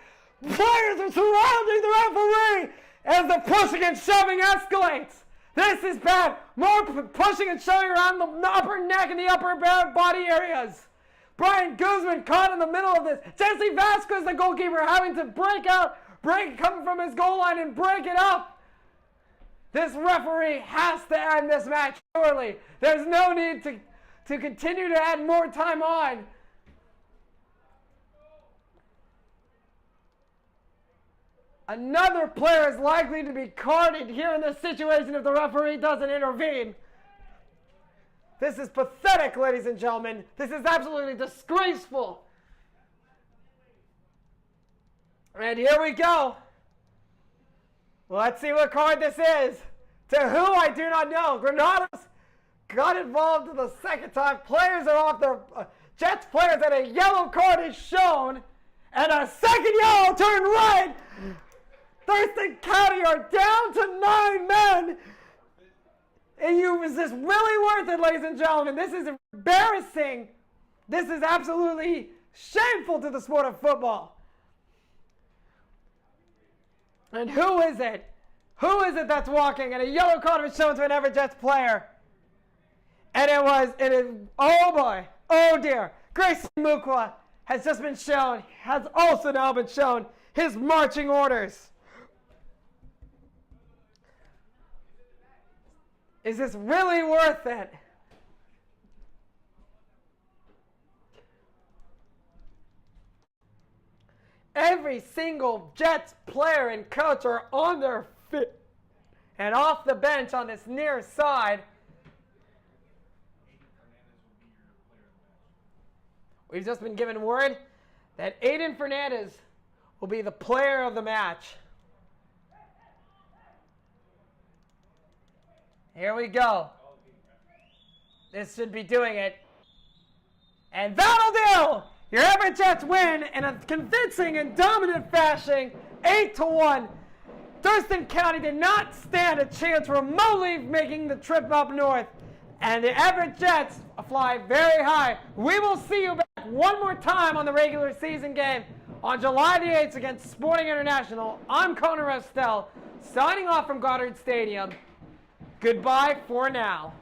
Players are surrounding the referee as the pushing and shoving escalates. This is bad. More pushing and shoving around the upper neck and the upper body areas. Brian Guzman caught in the middle of this. Jesse Vasquez, the goalkeeper, having to coming from his goal line and break it up. This referee has to end this match, surely. There's no need to continue to add more time on. Another player is likely to be carded here in this situation if the referee doesn't intervene. This is pathetic, ladies and gentlemen. This is absolutely disgraceful. And here we go. Let's see what card this is. To who, I do not know. Granados got involved the second time. Players are off their... Jets players, and a yellow card is shown. And a second yellow turned red. Thurston County are down to 9 men. And is this really worth it, ladies and gentlemen? This is embarrassing. This is absolutely shameful to the sport of football. And who is it? Who is it that's walking? And a yellow card was shown to an Everett Jets player. And oh boy, oh dear. Grayson Mukwa has just been shown, has also now been shown his marching orders. Is this really worth it? Every single Jets player and coach are on their feet and off the bench on this near side. We've just been given word that Aiden Fernandez will be the player of the match. Here we go. This should be doing it. And that'll do! Your Everett Jets win in a convincing and dominant fashion, 8-1. Thurston County did not stand a chance remotely making the trip up north. And the Everett Jets fly very high. We will see you back one more time on the regular season game on July the 8th against Sporting International. I'm Connor Estelle, signing off from Goddard Stadium. Goodbye for now.